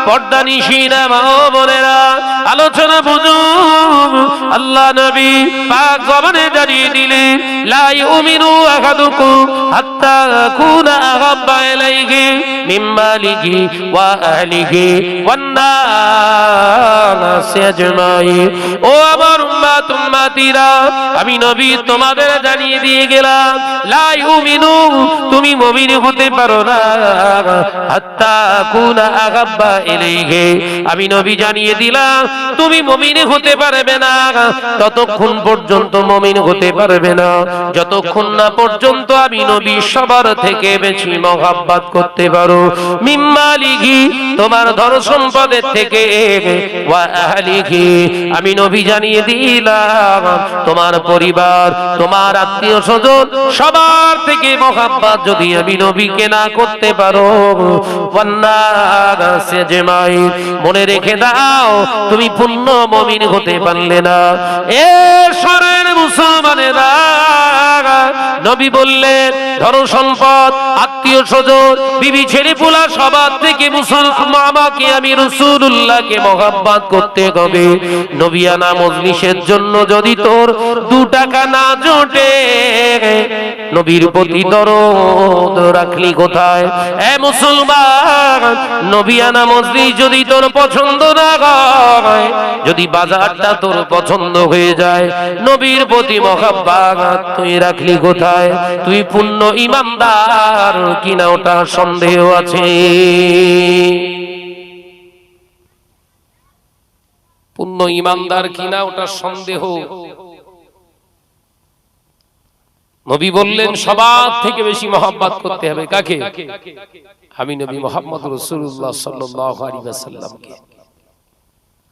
পর্দানিশিনা মা ও বোনেরা, আলোচনা বুঝুন। আল্লাহ নবী পাক জবানে জানিয়ে দিলেন, লা ইউমিনু আহাদুকুম হাত্তা আকুনা আহাব্বা ইলাইহি মিন মালিহি ওয়া আহলিহি ওয়ান নাস আজমাইন। ও আমার উম্মত উম্মতিরা, আমি নবী তোমাদের জানিয়ে দিয়ে গেলাম, লা ইউমিনু, তুমি মুমিন হতে পারো না হাত্তা আকুনা আহাব্বা ইলাইহি, আমি নবী জানিয়ে দিলাম তুমি মুমিন হতে পারবে না ততক্ষণ পর্যন্ত, মুমিন হতে পারবে না যতক্ষণ না পর্যন্ত আমি নবী সবার থেকে বেশি মহব্বত করতে পারো। মিন মালিহি, তোমার ধন সম্পদের থেকে, ওয়া আহলিহি, আমি নবী জানিয়ে দিলাম তোমার পরিবার, তোমার আত্মীয় স্বজন সবার থেকে মহব্বত যদি আমি নবীকে না করতে পারো, ওয়ান নাস আজমাইন, মনে রেখে দাও তুমি পূর্ণ মুমিন হতে পারলে না। এ শরীর মুসলমানেরা, নবী বললেন ধন সম্পদ, আত্মীয় স্বজন, বিবি ছেলে পোলা সবার থেকে মুসলমান আমাকে আমি রাসূলুল্লাহকে মহব্বত করতে হবে। নবিয়ানা মজলিসের জন্য যদি তোর 2 টাকা না জোটে, নবীর প্রতি দরদ রাখলি কোথায়? এ মুসলমান, নবিয়ানা মজলিস যদি তোর পছন্দ না হয়, যদি বাজারটা তোর পছন্দ হয়ে যায়, নবীর প্রতি মহব্বত তুই রাখলি কোথায়? তুই পূর্ণ ঈমানদার কিনা ওটা সন্দেহ আছে। পূর্ণ ঈমানদার কিনা ওটা সন্দেহ। নবী বললেন সবার থেকে বেশি মহব্বত করতে হবে কাকে? আমি নবী মুহাম্মদ রাসূলুল্লাহ সাল্লাল্লাহু আলাইহি ওয়াসাল্লামকে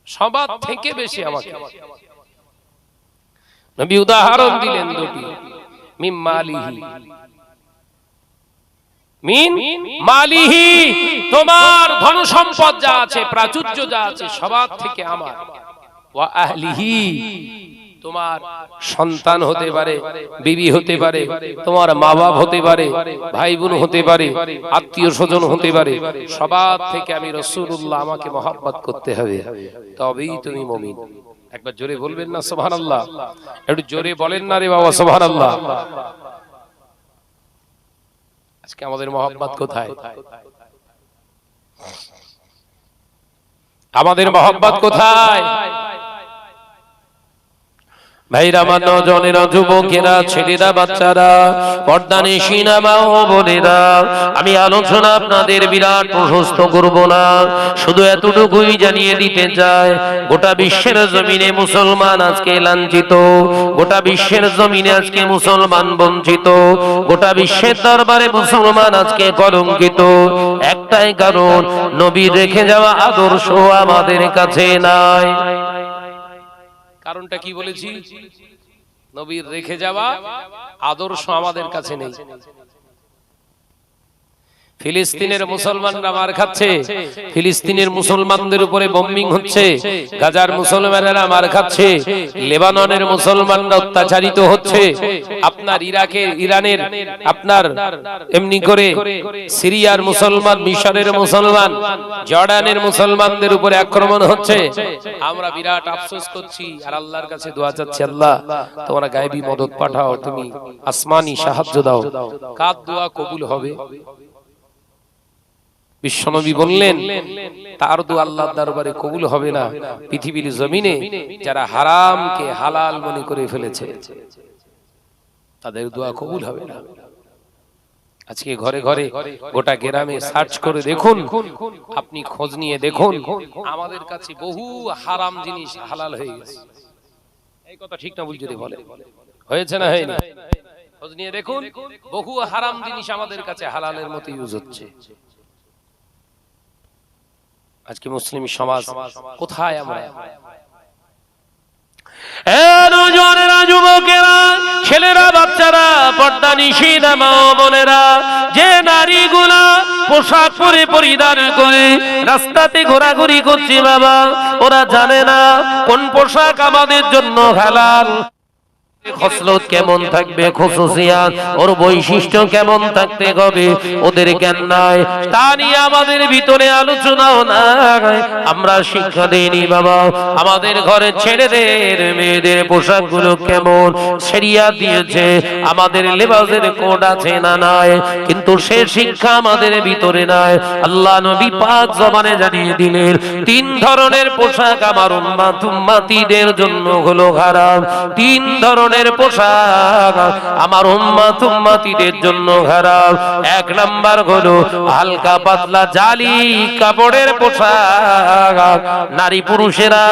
সবার থেকে বেশি আমাকে। নবী উদাহরণ দিলেন 2টি, মিন মালিহি, মিন মালিহি, তোমার ধন সম্পদ যা আছে, প্রাচুর্য যা আছে সবার থেকে আমার, ওয়া আহলিহি, তোমার সন্তান হতে পারে, বিবি হতে পারে, তোমার মা বাপ হতে পারে, ভাই বোন হতে পারে, আত্মীয় স্বজন হতে পারে, সবার থেকে আমি রাসূলুল্লাহ আমাকে মহব্বত করতে হবে, তবেই তুমি মুমিন। একবার জোরে বলবেন না সুবহানাল্লাহ? একটু জোরে বলেন না রে বাবা সুবহানাল্লাহ। আজকে আমাদের মহব্বত কোথায়? আমাদের মহব্বত কোথায়? ভাইরা, আমার নজনেরা, যুবকেরা, ছেলেরা, বাচ্চারা, পর্দানিশিনা মা ও বোনেরা, আমি আলোচনা আপনাদের বিরাট প্রশস্ত করব না, শুধু এতটুকুই জানিয়ে দিতে চাই, গোটা বিশ্বের জমিনে মুসলমান আজকে লাঞ্ছিত, গোটা বিশ্বের জমিনে আজকে মুসলমান বঞ্চিত, গোটা বিশ্বের দরবারে মুসলমান আজকে কলঙ্কিত। একটাই কারণ, নবীর রেখে যাওয়া আদর্শ আমাদের কাছে নাই। কারণটা কি বলেছি? নবীর রেখে যাওয়া আদর্শ আমাদের কাছে নেই। ফিলিস্তিনের মুসলমানরা মার খাচ্ছে, ফিলিস্তিনের মুসলমানদের উপরে বোম্বিং হচ্ছে, গাজার মুসলমানেরা মার খাচ্ছে, লেবাননের মুসলমানরা অত্যাচারিত হচ্ছে, আপনার ইরানের আপনার এমনি করে সিরিয়ার মুসলমান, মিশরের মুসলমান, জর্ডানের মুসলমানদের উপরে আক্রমণ হচ্ছে। আমরা বিরাট আফসোস করছি আর আল্লাহর কাছে দোয়া চাচ্ছি, আল্লাহ তোমরা গায়েবী মদদ পাঠাও, তুমি আসমানি সাহায্য দাও। কার দোয়া কবুল হবে? বিশ্বনবী বললেন তার দোয়া আল্লাহর দরবারে কবুল হবে না পৃথিবীর জমিনে যারা হারামকে হালাল মনে করে ফেলেছে, তাদের দোয়া কবুল হবে না। আজকে ঘরে ঘরে গোটা গ্রামে সার্চ করে দেখুন, আপনি খোঁজ নিয়ে দেখুন, আমাদের কাছে বহু হারাম জিনিস হালাল হয়ে গেছে। এই কথা ঠিক না ভুল যদি বলে, হয়েছে না হয়নি? খোঁজ নিয়ে দেখুন, বহু হারাম জিনিস আমাদের কাছে হালালের মতো ইউজ হচ্ছে। আজকে মুসলিম সমাজ কোথায়? আমরা যুবকেরা, ছেলেরা, বাচ্চারা, পর্দানিশিনা মা ও বোনেরা, যে নারীগুলা পোশাক পরে পরিধান করে রাস্তাতে ঘোরাঘুরি করছে বাবা, ওরা জানে না কোন পোশাক আমাদের জন্য হালাল। খসলত কেমন থাকবে, খুসুসিয়াত ওর বৈশিষ্ট্য কেমন থাকতে হবে, ওদের জ্ঞান নাই, তা নিয়ে আমাদের ভিতরে আলোচনাও নাই। আমরা শিক্ষা দেইনি বাবা। আমাদের ঘরে ছেলেদের মেয়েদের পোশাকগুলো কেমন শরিয়াত দিয়েছে, আমাদের লেবাসের কোড আছে না নাই, কিন্তু সে শিক্ষা আমাদের ভিতরে নাই। আল্লাহ নবী পাক জবানে জানিয়ে দিলেন, তিন ধরনের পোশাক আমার উম্মতিদের জন্য হলো হারাম। তিন ধরনের পোশাক আমার উম্মতিদের জন্য হারাম। এক নাম্বার হলো হালকা পাতলা জালি কাপড়ের পোশাক। নারী পুরুষেরা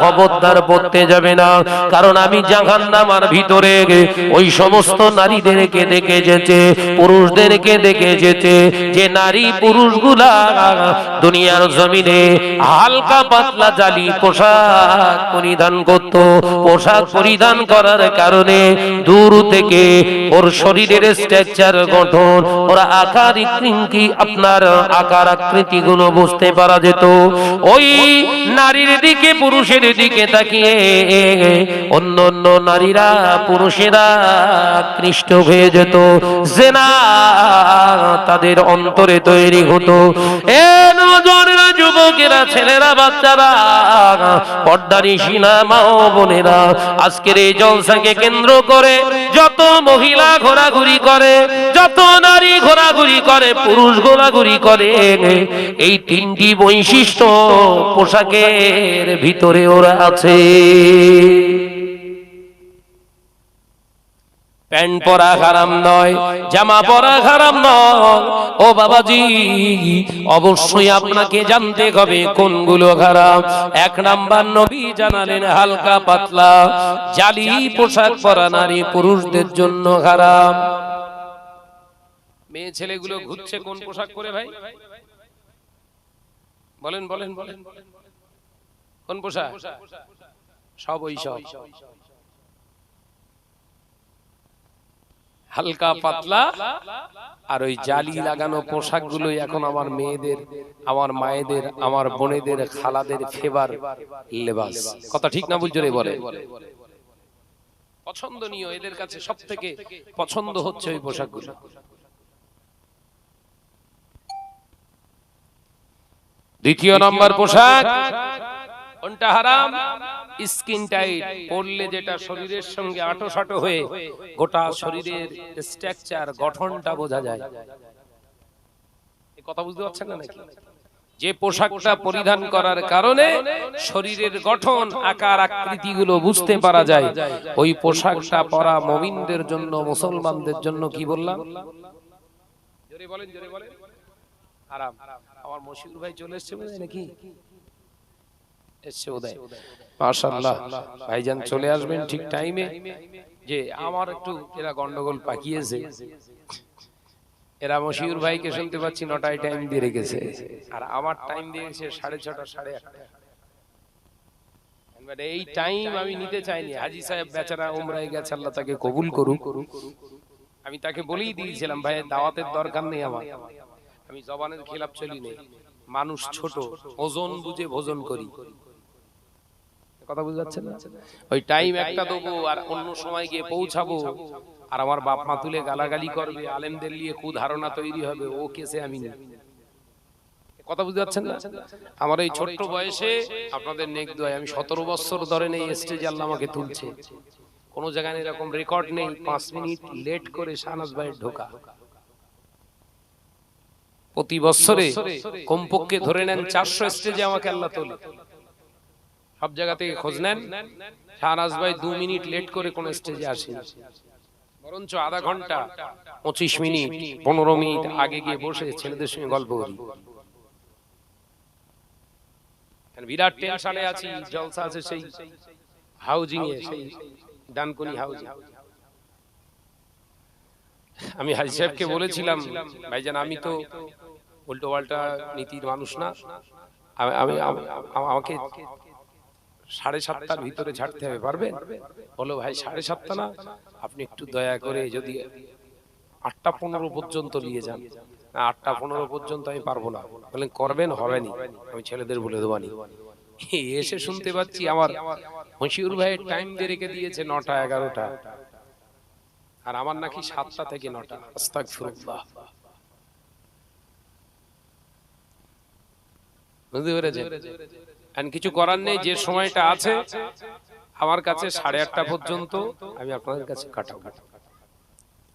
খবরদার পরতে যাবে না, কারণ আমি জাহান্নামের ভিতরে ওই সমস্ত নারীদেরকে দেখে যেতে, পুরুষদেরকে দেখে যেতে, যে নারী পুরুষগুলা দুনিয়ার জমিনে হালকা পাতলা জালি পোশাক পরিধান করত। পোশাক পরিধান করার কারণে দূর থেকে ওর শরীরের স্ট্রাকচার গঠন, ওর আকার আকৃতি, আপনার আকার আকৃতি গুলো বুঝতে পারা যেত। ওই নারীর দিকে পুরুষের দিকে তাকিয়ে অন্য অন্য নারীরা পুরুষেরা আকৃষ্ট হয়ে যেত, জেনা তাদের অন্তরে তৈরি হতো। এ নওজোয়ানেরা, যুবকেরা, ছেলেরা, বাচ্চারা, পর্দানিশিনা মা ও বোনেরা, আজকের এই জলসাকে কেন্দ্র করে যত মহিলা ঘোরাঘুরি করে, যত নারী ঘোরাঘুরি করে, পুরুষ ঘোরাঘুরি করে, এই তিনটি বৈশিষ্ট্য পোশাকের ভিতরে ওরা আছে। প্যান্ট পরা হারাম নয়, জামা পরা হারাম নয়। ও বাবাজি, অবশ্যই আপনাকে জানতে হবে কোনগুলো হারাম। এক নাম্বার নবী জানালেন হালকা পাতলা জালি পোশাক পরা নারী পুরুষদের জন্য হারাম। মেয়ে ছেলেগুলো ঘুরছে কোন পোশাক পরে ভাই? বলেন বলেন বলেন, কোন পোশাক? সব ওই সব হালকা পাতলা আর ওই জালি লাগানো পোশাক গুলোই এখন আমার মেয়েদের, আমার মায়েদের, আমার বোনেদের, খালাদের ফেভার লেবাস। কথা ঠিক না বুঝছো রে? বলে পছন্দনীয়, এদের কাছে সব থেকে পছন্দ হচ্ছে ওই পোশাকগুলো। দ্বিতীয় নম্বর পোশাক কোনটা হারাম? স্কিন টাইট, পরলে যেটা শরীরের সঙ্গে আঁটোসাঁটো হয়ে গোটা শরীরের স্ট্রাকচার গঠনটা বোঝা যায়। এই কথা বুঝতে পারছেন না নাকি? যে পোশাকটা পরিধান করার কারণে শরীরের গঠন, আকার আকৃতি গুলো বুঝতে পারা যায়, ওই পোশাকটা পরা মুমিনদের জন্য, মুসলমানদের জন্য কি বললাম? জোরে বলেন, জোরে বলেন। হারাম। আমার মশিউর ভাই চলে এসেছে নাকি? এসছে উদয়, মাশাআল্লাহ। ভাইজান চলে আসবেন ঠিক টাইমে। যে আমার একটু এরা গন্ডগোল পাকিয়েছে, এরা মশিউর ভাইকে শুনতে পাচ্ছি 9টায় টাইম দিয়ে রেখেছে, আর আমার টাইম দিয়েছে 6:30 1:30। এই টাইম আমি নিতে চাইনি। হাজী সাহেব বেচারা উমরায় গেছে, আল্লাহ তাকে কবুল করুক। আমি তাকে বলেই দিয়েছিলাম, ভাই দাওয়াতের দরকার নেই আমার, আমি জবানের খিলাফ চলি নেই, মানুষ ছোট, ওজন বুঝে ভোজন করি। কথা বুঝতে পারছেন না? ওই টাইম একটা দেবো আর অন্য সময় গিয়ে পৌঁছাবো, আর আমার বাপ মা তুলে গালাগালি করবে, আলেমদের নিয়ে কুধারণা তৈরি হবে, ও কেসে আমি নেই। কথা বুঝতে পারছেন না? আমার এই ছোট্ট বয়সে আপনাদের নেক দোয়া, আমি 17 বছর ধরে নেই স্টেজে আল্লাহ আমাকে তুলছে। কোন জায়গায় এরকম রেকর্ড নেই 5 মিনিট লেট করে শাহনাজ ভাইয়ের ঢোকা। প্রতি বছরে কমপক্ষে ধরে নেন 400 স্টেজে আমাকে আল্লাহ তোলে। সব জায়গা থেকে খোঁজ নেন, শাহনাজ ভাই 2 মিনিট লেট করে কোন স্টেজে আসেন, বরঞ্চ আধা ঘন্টা 25 মিনিট 15 মিনিট আগে গিয়ে বসে ছেলেদের সঙ্গে গল্প করি। বিরাট টেনশনে আছি, জলসা আছে সেই হাউজিং এ, সেই ডানকুনি হাউজিং। আমি হাজী সাহেবকে বলেছিলাম, ভাইজান আমি তো উল্টো পাল্টা নীতির মানুষ না, আমাকে 7:30টার ভিতরে ছাড়তে হবে, পারবেন? বলো ভাই 7:30 না, আপনি একটু দয়া করে যদি 8:15 পর্যন্ত নিয়ে যান। 8:15 পর্যন্ত আমি পারবো না। বলেন করবেন, হবে না, আমি ছেলেদের বলে দেবানি। এসে শুনতে পাচ্ছি আমার মশিউর ভাইয়ের টাইম দিয়ে রেখে দিয়েছে 9টা 11টা, আর আমার নাকি 7টা থেকে 9টা। আস্তাগফিরুল্লাহ। বুঝতে পেরেছেন? কিছু করার নেই, যে সময়টা আছে আমার কাছে 8:30 পর্যন্ত আমি আপনাদের কাছে কাটাবো।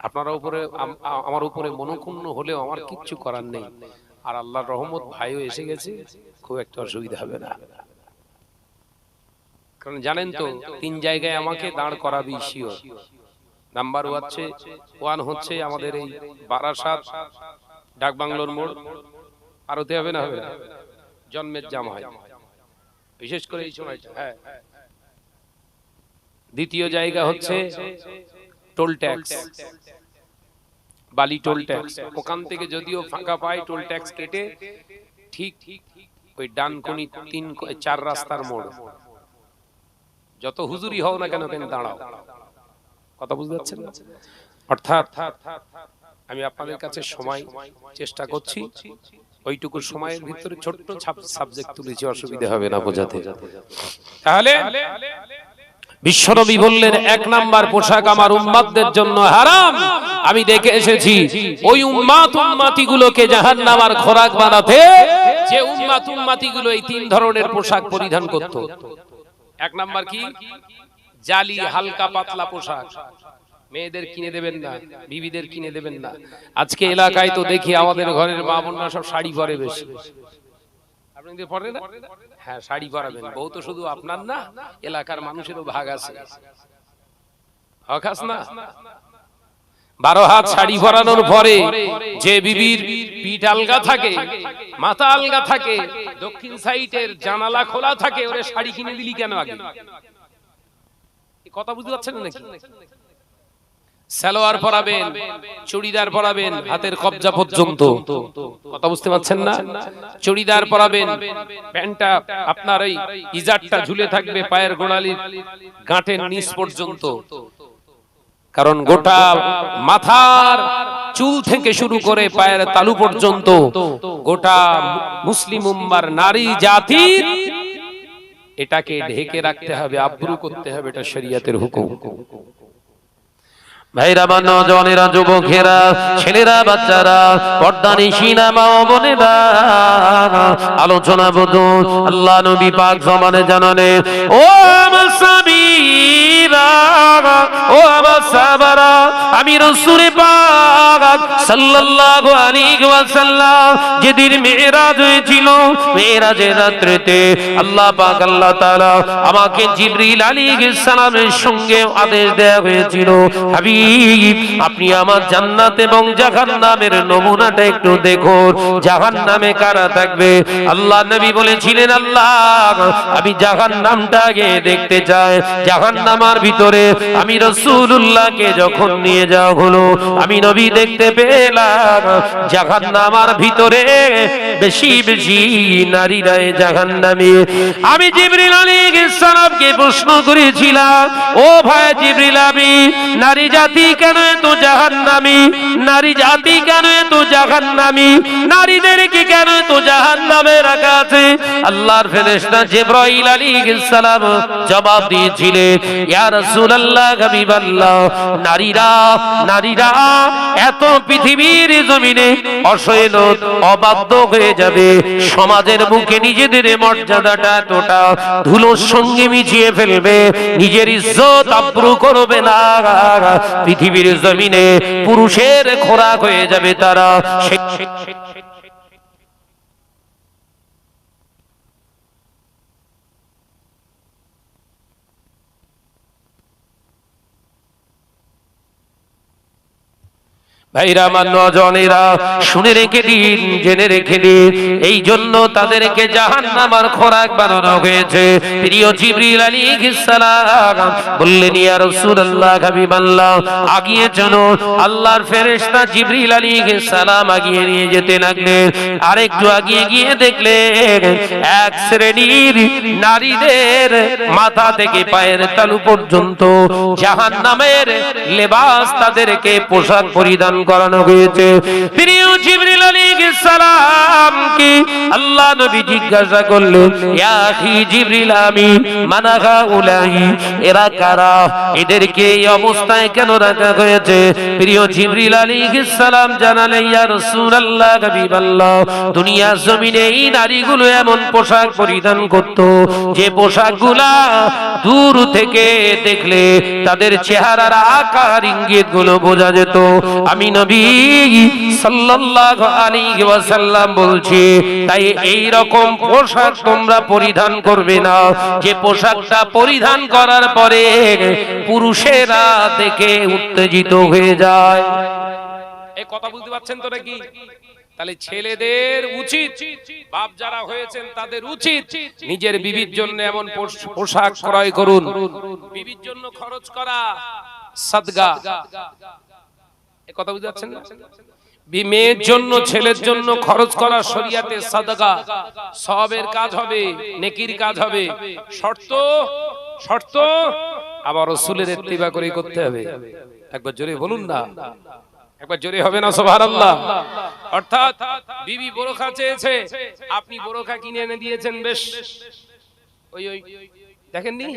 আপনারা উপরে আমার উপরে মনোক্ষুণ্ণ হলেও আমার কিচ্ছু করার নেই। আর আল্লাহর রহমত, ভাইও এসে গেছে, খুব একটা অসুবিধা হবে না। কারণ জানেন তো 3 জায়গায় আমাকে দাঁড় করাবি শিওর। নাম্বার 1 হচ্ছে আমাদের এই বারাসাত ডাকবাংলোর মোড়, আর হতে হবে না, হবে না, জন্মের জাম হয় বিশেষ করে এই সময়টা। হ্যাঁ, দ্বিতীয় জায়গা হচ্ছে টোল ট্যাক্স, বালি টোল ট্যাক্স। ওখান থেকে যদিও ফাঁকা পাই, টোল ট্যাক্স কেটে ঠিক ওই ডানকুনি 3-4 রাস্তার মোড়, যত হুজুরি হও না কেন কেন দাঁড়াও। কথা বুঝতে পারছেন? অর্থাৎ আমি আপনাদের কাছে সময় চেষ্টা করছি, ওইটুকু সময়ের ভিতরে ছোট্ট সাবজেক্ট তুলেছি, অসুবিধা হবে না বোঝাতে। তাহলে বিশ্বনবী বললেন 1 নাম্বার পোশাক আমার উম্মতদের জন্য হারাম। আমি দেখে এসেছি ওই উম্মতি গুলোকে জাহান্নামের খোরাক বানাতে, যে উম্মতি গুলো এই 3 ধরনের পোশাক পরিধান করত। 1 নাম্বার কি? জালি হালকা পাতলা পোশাক। মেয়েদের কিনে দেবেন না, বিবিদের কিনে দেবেন না। আজকে এলাকায় তো দেখি আমাদের ঘরের মা বোনরা সব শাড়ি পরে বেশি। আপনাদের পরে না? হ্যাঁ, শাড়ি পরাবেন। বউ তো শুধু আপনার না, এলাকার মানুষেরও ভাগ আছে। হকাস না? 12 হাত শাড়ি পরানোর পরে যে বিবির পিঠ আলগা থাকে, মাথা আলগা থাকে, দক্ষিণ সাইডের জানালা খোলা থাকে, ওরে শাড়ি কিনে দিলি কেন আগে? কথা বুঝতে পারছেন নাকি? সালোয়ার পরাবেন, চুড়িদার পরাবেন হাতের কবজা পর্যন্ত। কথা বুঝতে পারছেন না? চুড়িদার পরাবেন, প্যান্টটা আপনার এই ইজারটা ঝুলে থাকবে পায়ের গোড়ালির গাঁটের নিচ পর্যন্ত। কারণ গোটা মাথার চুল থেকে শুরু করে পায়ের তালু পর্যন্ত গোটা মুসলিম উম্মার নারী জাতির এটাকে ঢেকে রাখতে হবে, আব্রু করতে হবে, এটা শরীয়তের হুকুম। ভাইরা, নওজওয়ানেরা, যুবকেরা, ছেলেরা, বাচ্চারা, পর্দানিশিনা মা ও বোনেরা, আলোচনা বধু আল্লাহ নবী পাক জমানে জানানে, ও আমার সাবিরা, ও আমার সাহাবারা, আমি রাসূল পাক সাল্লাল্লাহু আলাইহি ওয়াসাল্লাম যেদিন মেরাজ হয়েছিল, মেরাজের রাত্রিতে আল্লাহ পাক আল্লাহ তাআলা আমাকে জিবরিল আলাইহিস সালামের সঙ্গে আদেশ দেয়া হয়েছিল, হাবিব আপনি আমার জান্নাত এবং জাহান্নামের নমুনাটা একটু দেখুন, জাহান্নামে কারা থাকবে। আল্লাহ নবী বলেছিলেন, আল্লাহ আমি জাহান্নামটাকে দেখতে চাই। জাহান্নামের ভিতরে আমি রাসূলুল্লাহকে যখন নিয়ে যাওয়া হলো, আমি নবী দেখতে পেলাম জাহান্নামের ভিতরে বেশি বেশি নারীরা জাহান্নামী। আমি জিবরিল আলাইহিস সালামকে প্রশ্ন করেছিলাম, ও ভাই জিবরিল, আমি নারী জাতি কেন এত জাহান্নামী, নারী জাতি কেন এত জাহান্নামী, নারীদেরকে কেন এত জাহান্নামে রাখা আছে? আল্লাহর ফেরেশতা জিবরাইল আলাইহিস সালাম জবাব দিয়েছিলেন, ইয়া রাসূলুল্লাহ, হাবিবাল্লাহ, নারীরা এত পৃথিবীর জমিনে অসহ্যত অবাধ্য হয়ে যাবে, সমাজের মুখে নিজেদের মর্যাদাটা এতটা ধুলোর সঙ্গে মিশিয়ে ফেলবে, নিজের ইজ্জত আব্রু করবে না, পৃথিবীর জমিনে পুরুষের খোরাক হয়ে যাবে তারা। ভাইরা, আমার নওজওয়ানেরা, শুনে রেখে দিন, জেনে রেখে দিন, এই জন্য তাদেরকে জাহান্নামের খোরাক বানানো হয়েছে। প্রিয় জিবরিল আলাইহিস সালাম বললেন, ইয়া রাসূলুল্লাহ, হাবিবাল্লাহ, আগিয়ে চলো। আল্লাহর ফেরেশতা জিবরিল আলাইহিস সালাম আগিয়ে নিয়ে যেতে লাগলেন। আরেকটু আগিয়ে গিয়ে দেখলেন এক শ্রেণীর নারীদের মাথা থেকে পায়ের তালু পর্যন্ত জাহান্নামের লেবাস, তাদেরকে পোশাক পরিধান করানো হয়েছে। প্রিয় জিবরিল আলাইহিস সালামকে আল্লাহ নবী জিজ্ঞাসা করলেন, ইয়া আখি জিবরিল আমিন, মানা হাউলাই, এরা কারা, এদেরকে এই অবস্থায় কেন রাখা হয়েছে? প্রিয় জিবরিল আলাইহিস সালাম জানালেন, ইয়া রাসূলুল্লাহ, হাবিবাল্লাহ, দুনিয়া জমিনে এই নারীগুলো এমন পোশাক পরিধান করত যে পোশাকগুলা দূর থেকে দেখলে তাদের চেহারার আকার ইঙ্গিত গুলো বোঝা যেত। আমি নবী সাল্লাল্লাহু আলাইহি ওয়াসাল্লাম বলছি, তাই এই রকম পোশাক তোমরা পরিধান করবে না যে পোশাকটা পরিধান করার পরে পুরুষেরা দেখে উত্তেজিত হয়ে যায়। এই কথা বুঝতে পারছেন তো নাকি? তাহলে ছেলেদের উচিত, বাপ যারা হয়েছেন তাদের উচিত নিজের বিবির জন্য এমন পোশাক ক্রয় করুন, বিবির জন্য খরচ করা সাদগা। এই কথা বুঝতে পারছেন না? মেয়ের জন্য, ছেলের জন্য খরচ করা শরিয়াতে সাদগা, সওয়াবের কাজ হবে, নেকির কাজ হবে। শর্ত আবার রাসূলের ইত্তিবা করে করতে হবে। একবার জোরে বলুন না, একবার জোরে হবে না সুবহানাল্লাহ। অর্থাৎ বিবি বোরখা চেয়েছে, আপনি বোরখা কিনে এনে দিয়েছেন, বেশ ওই দেখেননি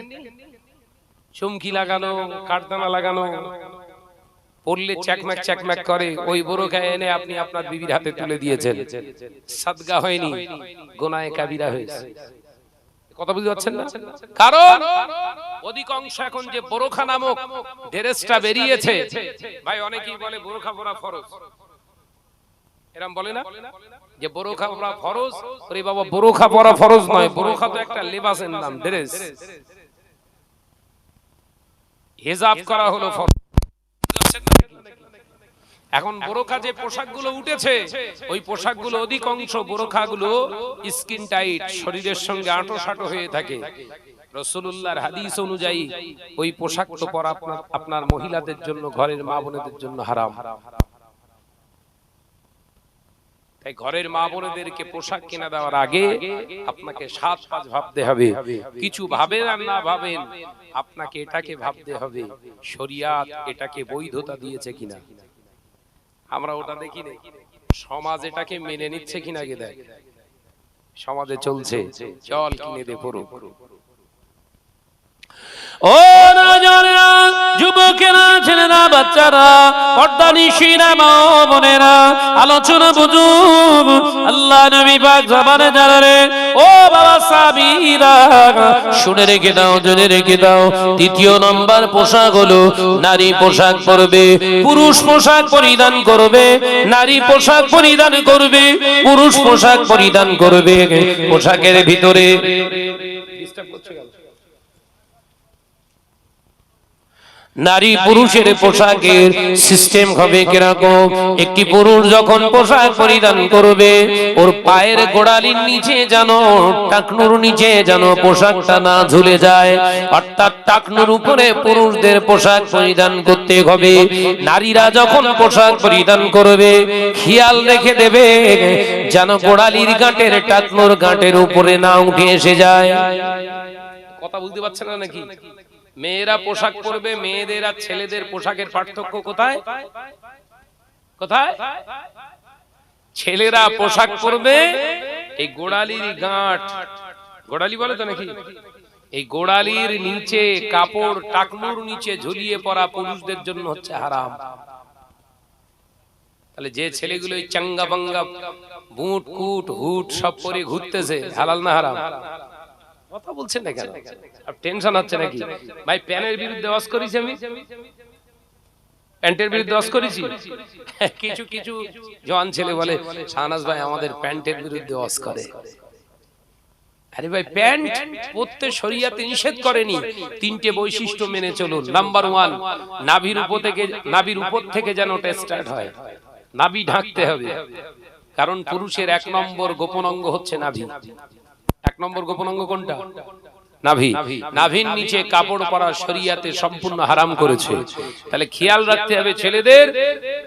চুমকি লাগানো, কাটদানা লাগানো, পরলে চ্যাকম্যাক চ্যাকম্যাক করে, ওই বোরখা এনে আপনি আপনার বিবির হাতে তুলে দিয়েছেন, সাদগা হয়নি, গুনাহে কাবিরা হয়েছে। কথা বুঝতে পারছেন না? কারণ অধিকাংশ এখন যে বোরখা নামক ড্রেসটা বেরিয়েছে, ভাই অনেকেই বলে বোরখা পরা ফরজ, এরকম বলে না যে বোরখা পরা ফরজ। আরে বাবা, বোরখা পরা ফরজ নয়, বোরখা তো একটা লেবাসের নাম, ড্রেস। হিজাব করা হলো ফরজ। এখন বোরখা যে পোশাকগুলো উঠেছে, ওই পোশাকগুলো অধিকাংশ বোরখাগুলো স্কিন টাইট, শরীরের সঙ্গে আঁটো হয়ে থাকে। রাসূলুল্লাহর হাদিস অনুযায়ী ওই পোশাক তো পরা আপনার মহিলাদের জন্য, ঘরের মা বোনেদের জন্য হারাম। তাই ঘরের মা বোনেদেরকে পোশাক কিনে দেওয়ার আগে আপনাকে 7-5 ভাবতে হবে। কিছু ভাবেন আর না ভাবেন, আপনাকে এটাকে ভাবতে হবে শরিয়াত এটাকে বৈধতা দিয়েছে কিনা। আমরা ওটা দেখি না, সমাজ এটাকে মেনে নিচ্ছে কিনা কে দেখ। সমাজে চলছে চল কিনে দে পড়ো। ও নজরেরা, যুবকেরা, ছেলেরা, বাচ্চারা, পর্দানিশীরা, মা বোনেরা, আলোচনা বুঝুন। আল্লাহ নবী পাক জবানে জানালে, ও বাবা সাহাবীরা, শুনে রেখে দাও, জেনে রেখে দাও। দ্বিতীয় নম্বর পোশাক হলো নারী পোশাক পরবে, পুরুষ পোশাক পরিধান করবে। নারী পোশাক পরিধান করবে, পুরুষ পোশাক পরিধান করবে। পোশাকের ভিতরে নারী পুরুষের পোশাকের সিস্টেম হবে কিরকম? একটি পুরুষ যখন পোশাক পরিধান করবে, ওর পায়ের গোড়ালির নিচে যেন, টাকনুর নিচে যেন পোশাকটা না ঝুলে যায়। অর্থাৎ টাকনুর উপরে পুরুষদের পোশাক পরিধান করতে হবে। নারীরা যখন পোশাক পরিধান করবে, খেয়াল রেখে দেবে যেন গোড়ালির গাঁটের, টাকনুর গাঁটের উপরে না উঠে এসে যায়। কথা বুঝতে পারছেন না নাকি? মেয়েরা পোশাক পরবে, মেয়েদের আর ছেলেদের পোশাকের পার্থক্য কোথায়? কোথায়? ছেলেরা পোশাক পরবে এই গোড়ালির গাঁট, গোড়ালি বলে তো নাকি, এই গোড়ালির নিচে কাপড় টাকনুর নিচে ঝুলিয়ে পরা পুরুষদের জন্য হচ্ছে হারাম। তাহলে যে ছেলেগুলো এই চাঙ্গা বাঙ্গা বুট কুট হুট সব পরে ঘুরতেছে, হালাল না হারাম? কথা বলছেন না কেন? আর টেনশন হচ্ছে নাকি? ভাই প্যানের বিরুদ্ধে ওয়াজ করেছি আমি, প্যান্টের বিরুদ্ধে ওয়াজ করেছি। কিছু কিছু জওয়ান ছেলে বলে, শাহনাজ ভাই আমাদের প্যান্টের বিরুদ্ধে ওয়াজ করে। আরে ভাই, প্যান্ট পরতে শরিয়াতে নিষেধ করেনি। 3টে বৈশিষ্ট্য মেনে চলুন। নাম্বার 1, নাভির উপর থেকে যেন ওটা স্টার্ট হয়, নাভি ঢাকতে হবে। কারণ পুরুষের 1 নম্বর গোপন অঙ্গ হচ্ছে নাভি। 1 নম্বর গোপন অঙ্গ কোনটা? নাভি। নাভির নিচে কাপড় পরা শরিয়াতে সম্পূর্ণ হারাম করেছে। তাহলে খেয়াল রাখতে হবে ছেলেদের,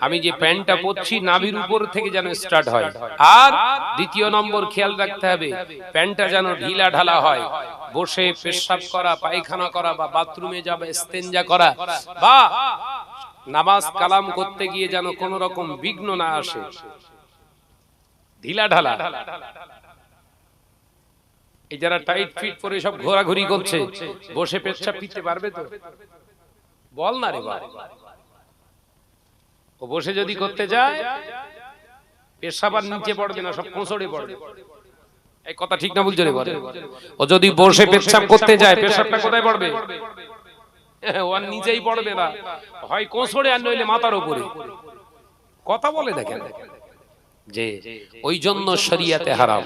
আমি যে প্যান্টটা পরছি নাভির উপর থেকে যেন স্টার্ট হয়। আর দ্বিতীয় নম্বর খেয়াল রাখতে হবে প্যান্টটা যেন ঢিলা ঢালা হয়। বসে পেশাব করা, পায়খানা করা বা বাথরুমে যাবে ইস্তেঞ্জা করা বা নামাজ কালাম করতে গিয়ে যেন কোন রকম বিঘ্ন না আসে, ঢিলা ঢালা। এই যারা টাইট ফিট পরে সব ঘোরাঘুরি করছে, বসে পেচ্ছাপ পিতে পারবে তো? বল না রে বাবা, ও বসে যদি করতে যায় পেশাব আর নিচে পড়বে না, সব কোঁচড়ে পড়বে। এই কথা ঠিক না বলছো রে বলে? ও যদি বসে পেচ্ছাপ করতে যায় পেশাবটা কোথায় পড়বে? ও আর নিচেই পড়বে না, হয় কোঁচড়ে আর নইলে মাথার উপরে। কথা বলে দেখেন যে ওই জন্য শরিয়াতে হারাম।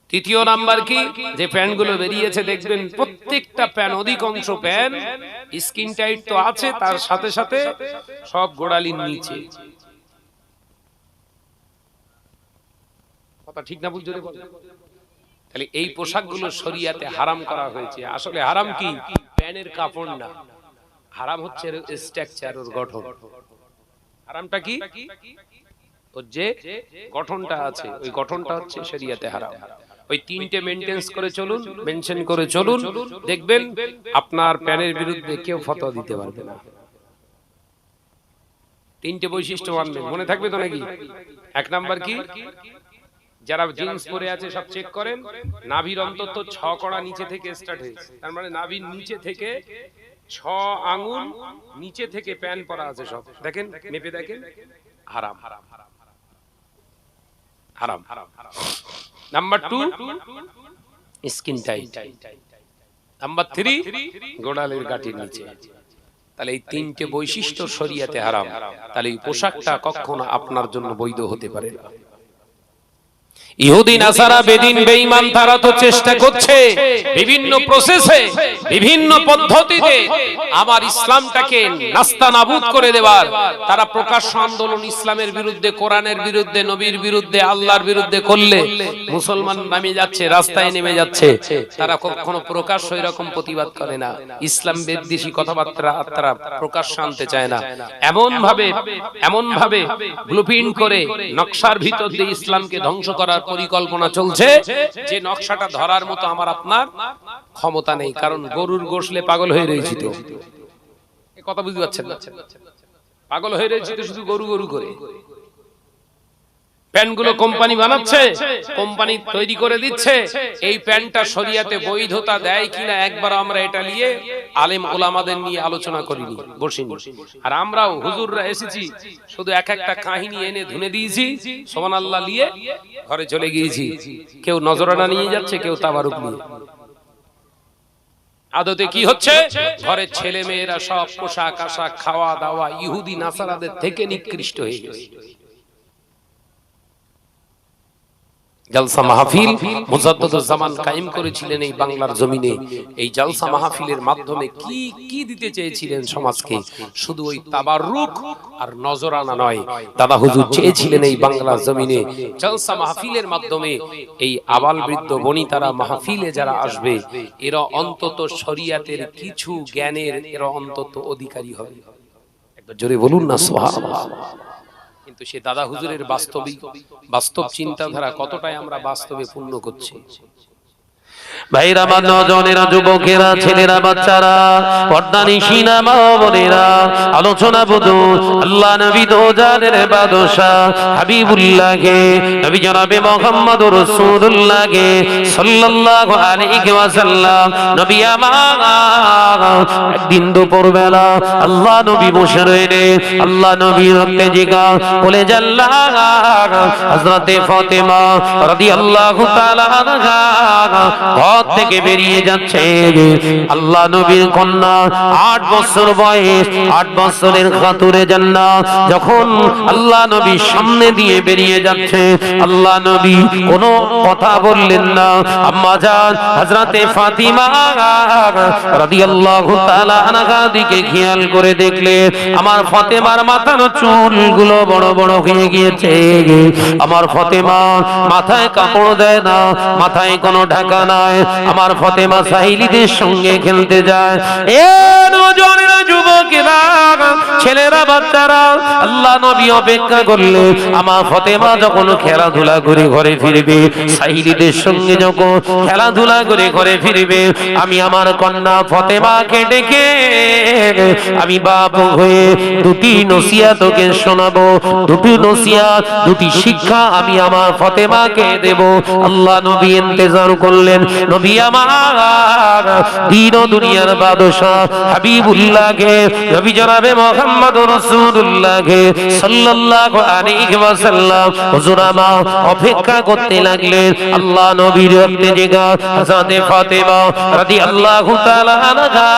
তৃতীয় নাম্বার কি, যে প্যান্টগুলো বেরিয়েছে দেখবেন প্রত্যেকটা প্যান্ট, অধিকাংশ প্যান্ট স্কিন টাইট তো আছে, তার সাথে সাথে সব গোড়ালির নিচে। কথা ঠিক না বুঝছো রে বল? তাহলে এই পোশাকগুলো শরিয়াতে হারাম করা হয়েছে। আসলে হারাম কি? প্যান্টের কাপড় না, হারাম হচ্ছে স্ট্রাকচার, ওর গঠন। হারামটা কি? ওর যে গঠনটা আছে, ওই গঠনটা হচ্ছে শরিয়াতে হারাম। ওই তিনটে মেইনটেইন করে চলুন, মেনশন করে চলুন, দেখবেন আপনার প্যানের বিরুদ্ধে কেউ ফতোয়া দিতে পারবে না। তিনটে বৈশিষ্ট্য মানবেন, মনে থাকবে তো নাকি? এক নাম্বার কি, যারা জিন্স পরে আছে সব চেক করেন, নাভির অন্তত 6 কড়া নিচে থেকে স্টার্ট হয়েছে, তার মানে নাভির নিচে থেকে 6 আঙ্গুল নিচে থেকে প্যান্ট পরা আছে সব, দেখেন মেপে দেখেন, হারাম হারাম হারাম। Number 2 skin tight. নাম্বার 3 গোড়ালির গাঁটির নিচে। তাহলে এই তিনটে বৈশিষ্ট্য শরিয়াতে হারাম। তাহলে এই পোশাকটা কখনো আপনার জন্য বৈধ হতে পারে না। ইহুদি নাসারা বেদিন বেঈমান তারা তো চেষ্টা করছে বিভিন্ন প্রসেসে, বিভিন্ন পদ্ধতিতে আমার ইসলামটাকে নাস্তানাবুদ করে দেওয়ার। তারা প্রকাশ্য আন্দোলন ইসলামের বিরুদ্ধে, কোরআনের বিরুদ্ধে, নবীর বিরুদ্ধে, আল্লাহর বিরুদ্ধে করলে মুসলমান নামে যাচ্ছে, রাস্তায় নেমে যাচ্ছে। তারা কখনো প্রকাশ্য এরকম প্রতিবাদ করে না, ইসলাম বিদ্বেষী কথাবার্তা তারা প্রকাশ্য আনতে চায় না। এমন ভাবে ব্লুপ্রিন্ট করে নকশার ভিতর দিয়ে ইসলামকে ধ্বংস করার পরিকল্পনা চলছে, যে নকশাটা ধরার মতো আমার আপনার ক্ষমতা নেই। কারণ গরুর গোশলে পাগল হয়ে রয়েছি তো, এই কথা বুঝতে পারছেন না? পাগল হয়ে রয়েছি তো শুধু গরু গরু করে। প্যান্টগুলো কোম্পানি বানাচ্ছে, কোম্পানি তৈরি করে দিচ্ছে। এই প্যান্টটা শরিয়াতে বৈধতা দেয় কিনা একবার আমরা এটা নিয়ে আলেম ওলামাদের নিয়ে আলোচনা করিনি, বসিনি। আর আমরাও হুজুররা এসেছি, শুধু এক একটা কাহিনী এনে ধুনে দিয়েছি, সুবহানাল্লাহ নিয়ে ঘরে চলে গিয়েছি। কেউ নজরানা নিয়ে যাচ্ছে, কেউ তাবারুক নিয়ে। আদতে কি হচ্ছে, ঘরের ছেলে মেয়েরা সব পোশাক আশাক, খাওয়া দাওয়া ইহুদি নাসারাদের থেকে নিকৃষ্ট হয়ে গেছে। জলসা মাহফিল মুজাদ্দুজ্জামান কায়েম করেছিলেন এই বাংলার জমিনে। এই জলসা মাহফিলের মাধ্যমে কি কি দিতে চেয়েছিলেন সমাজকে? শুধু ওই তাবাররুক আর নজরানা নয়, দাদা হুজুর চেয়েছিলেন এই বাংলার জমিনে জলসা মাহফিলের মাধ্যমে এই আবাল বৃদ্ধ বনিতারা মাহফিলে যারা আসবে, এরা অন্তত শরিয়াতের কিছু জ্ঞানের এরা অন্তত অধিকারী হবে। একবার জোরে বলুন না সুবহানাল্লাহ। কিন্তু সে দাদা হুজুরের বাস্তব চিন্তাধারা কতটাই আমরা বাস্তবে পূর্ণ করছি। ভাইরা, নজনেরা, যুবকেরা, ছেলেরা, বাচ্চারা, পর্দানিশিনা মা বোনেরা, আলোচনা বুঝো। আল্লাহ নবী তো জানের বাদশাহ হাবিবুল্লাহকে, নবী জনাবে মুহাম্মদুর রাসূলুল্লাহকে সাল্লাল্লাহু আলাইহি ওয়াসাল্লাম, নবী আমার একদিন দুপুর বেলা আল্লাহ নবী বসে রইলে, আল্লাহ নবী রক্তে জিগা বলে জাল্লাহ হযরতে ফাতেমা রাদিয়াল্লাহু তাআলা আনহা ঘর থেকে বেরিয়ে যাচ্ছে। আল্লাহ নবীর কন্যা 8 বছর বয়স, 8 বছরের খাতুরে জান্নাত যখন আল্লাহ নবীর সামনে দিয়ে বেরিয়ে যাচ্ছে, আল্লাহ নবী কোনো কথা বললেন না। আম্মা জান হযরতে ফাতিমা রাদিয়াল্লাহু তাআলা আনহা দিকে খেয়াল করে দেখলে আমার ফাতেমার মাথার চুলগুলো বড় বড় হয়ে গিয়েছে। আমার ফাতেমা মাথায় কাপড় দেয় না, মাথায় কোনো ঢাকা নাই। আমার ফাতেমা সাহিলীদের সঙ্গে খেলতে যায়। এ নওজোয়ানেরা, যুবকেরা, ছেলেরা, বাচ্চারা, আল্লাহ নবী অপেক্ষা করলে আমার ফাতেমা যখন খেলাধুলা করে ঘরে ফিরবে, সাহিলীদের সঙ্গে যখন খেলাধুলা করে ঘরে ফিরবে, আমি আমার কন্যা ফাতেমাকে ডেকে আমি বাপ হয়ে দুটি নসিহত তোকে শোনাবো, দুটি নসিহত, দুটি শিক্ষা আমি আমার ফাতেমাকে দেব। আল্লাহ নবী ইন্তজার করলেন। নবী আমার দিন ও দুনিয়ার বাদশাহ হাবিবুল্লাহকে, নবী জনাবে মুহাম্মদুর রাসূলুল্লাহকে সাল্লাল্লাহু আলাইহি ওয়াসাল্লাম হুজুর আমার অপেক্ষা করতে লাগলেন। আল্লাহ নবীর তেজগা হযরত ফাতেমা রাদিয়াল্লাহু তাআলা আনহা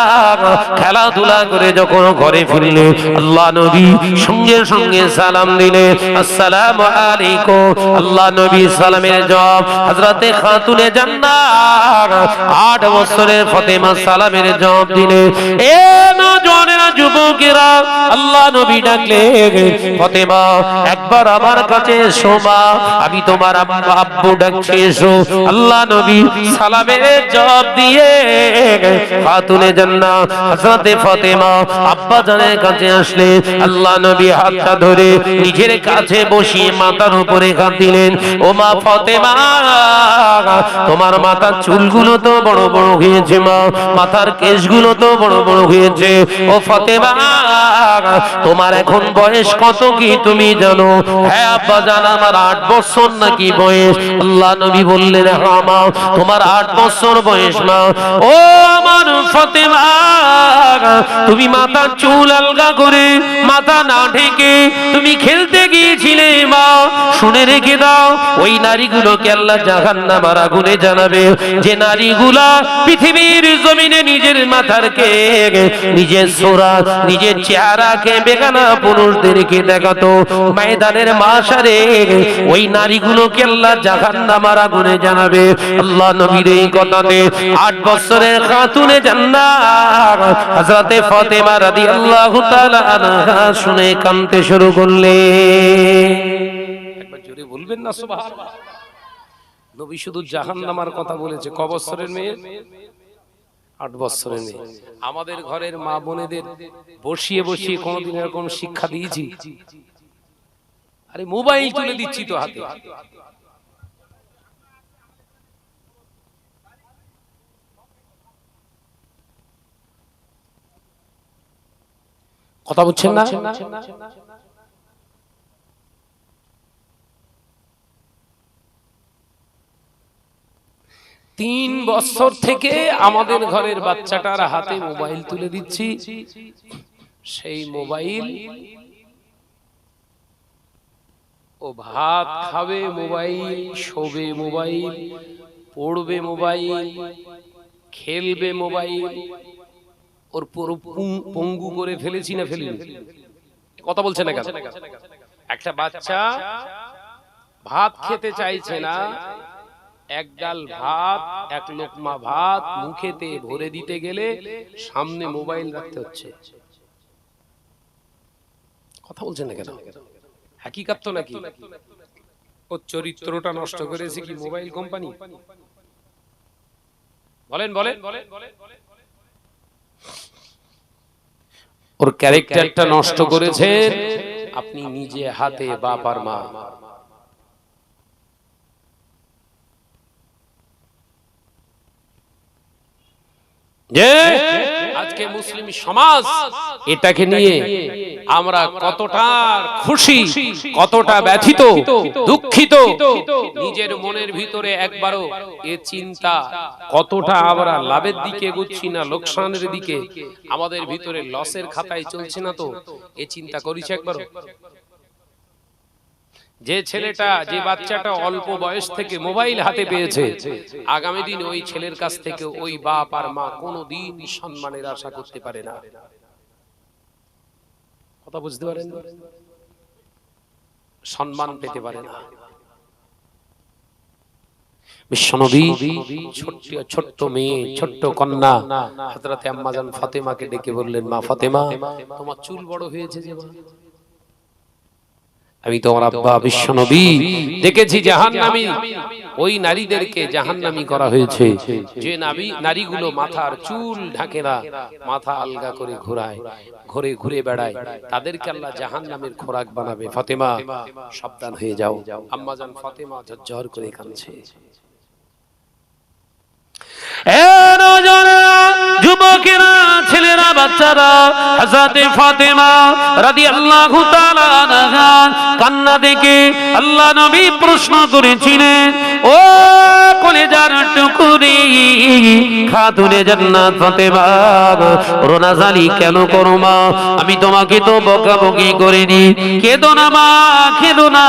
খেলাধুলা করে যখন ঘরে ফিরলেন, আল্লাহ নবী সঙ্গে সঙ্গে সালাম দিলেন, আসসালামু আলাইকুম। আল্লাহ নবী সালামের জবাব হযরতে খাতুনে জান্নাত 8 বছরের ফাতেমা সালামের জবাব দিলেন। এ নওজোয়ানেরা, যুবকেরা, আল্লাহ নবী ডাকলেন, ফাতেমা একবার আমার কাছে এসো মা, আমি তোমার আব্বু ডাকছি, এসো। আল্লাহ নবী সালামের জবাব দিয়ে খাতুনে জান্নাত হযরতে ফাতেমা আব্বা জানের কাছে আসলেন। আল্লাহ নবী হাতটা ধরে নিজের কাছে বসিয়ে মাথার উপরে হাত দিলেন। ও মা ফাতেমা, তোমার মাথার চুলগুলো তো বড় বড় হয়েছে মা, মাথার কেশগুলো তো বড় বড় হয়েছে। ও ফাতেমা, তোমার এখন বয়স কত কি তুমি জানো? হ্যাঁ আব্বা জান, আমার 8 বছর নাকি বয়স। আল্লাহ নবী বললেন, হ্যাঁ মা, তোমার 8 বছর বয়স মা। ও আমার ফাতেমা, তুমি মাথার চুল আলগা করে, মাথা না ঢেকে তুমি খেলতে গিয়েছিলে মা। শুনে রেখে দাও, ওই নারীগুলোকে আল্লাহ জাহান্নামের আগুনে জানাবে, যে নারীগুলা পৃথিবীর জমিনে নিজের মাথারকে, নিজের সুরাত, নিজের চেহারাকে বেগানা পুরুষদেরকে দেখাতো ময়দানের মাশারে, ওই নারীগুলোকে আল্লাহ জাহান্নামের আগুনে জানাবে। আল্লাহ নবীর এই কথাতে 8 বছরের খাতুনে জান্নাত হযরতে ফাতেমা রাদিয়াল্লাহু তাআলা আনহা শুনে কাঁদতে শুরু করলেন। একবার জোরে বলবেন না সুবহানাল্লাহ। নবী শুধু জাহান্নামের কথা বলেছে। ক বছরের মেয়ে? 8 বছরের মেয়ে। আমাদের ঘরের মা বোনেদের বসিয়ে বসিয়ে কোনদিন এরকম শিক্ষা দিয়েছি? আরে মোবাইল তুলে দিচ্ছি তো হাতে। কথা বুঝছেন না? 3 বছর থেকে আমাদের ঘরের বাচ্চাটার হাতে মোবাইল তুলে দিচ্ছি। সেই মোবাইল, ও ভাত খাবে মোবাইল, শোবে মোবাইল, পড়বে মোবাইল, খেলবে মোবাইল। ওর পুরো পঙ্গু করে ফেলেছি না ফেলিনি? কথা বলছে না কেন? একটা বাচ্চা ভাত খেতে চাইছে না, এক ডাল ভাত, এক লোকমা ভাত মুখেতে ভরে দিতে গেলে সামনে মোবাইল রাখতে হচ্ছে। কথা বলছে না কেন? হাকিকাত তো নাকি? ওর চরিত্রটা নষ্ট করেছে কি মোবাইল কোম্পানি? বলেন বলেন। ওর ক্যারেক্টারটা নষ্ট করেছেন আপনি নিজে হাতে, বাপ আর মা। যে আজকে মুসলিম সমাজ এটাকে নিয়ে আমরা কতটা খুশি, কতটা ব্যথিত, দুঃখিত, নিজের মনের ভিতরে একবারও এ চিন্তা কতটা আমরা লাভের দিকে এগোচ্ছি না লোকসানের দিকে, আমাদের ভিতরে লসের খাতায় চলছে না তো এ চিন্তা করিস একবারও? যে ছেলেটা, যে বাচ্চাটা অল্প বয়স থেকে মোবাইল হাতে পেয়েছে, আগামী দিন ওই ছেলের কাছ থেকে ওই বাপ আর মা কোনোদিন সম্মানের আশা করতে পারে না। কথা বুঝতে পারেন? সম্মান পেতে পারে না। বিশ্বনবী ছোট্ট মেয়ে, ছোট্ট কন্যা হযরতে আম্মা জান ফাতেমাকে ডেকে বললেন, মা ফাতেমা, তোমার চুল বড় হয়েছে যে, আমি তোমার আব্বা বিশ্বনবী দেখেছি জাহান্নামী ওই নারীদেরকে জাহান্নামী করা হয়েছে যে নারীগুলো মাথার চুল ঢাকে না, মাথা আলগা করে ঘোরায়, ঘুরে ঘুরে বেড়ায়, তাদেরকে আল্লাহ জাহান্নামের খোরাক বানাবে। ফাতেমা সাবধান হয়ে যাও। আম্মাজান ফাতেমা ঝরঝর করে কাঁদছে। যুবকেরা, ছেলেরা, বাচ্চারা, হযরতে ফাতেমা রাদিয়াল্লাহু তাআলা আনহা কান্না দেখে আল্লাহ নবী প্রশ্ন করেছিলেন, ও কলেজার টুকরি খাতুনে জান্নাত ফাতেমা, রোনাজালি কেন করো মা? আমি তোমাকে তো বকাবকি করিনি। কেঁদো না মা, কেঁদো না,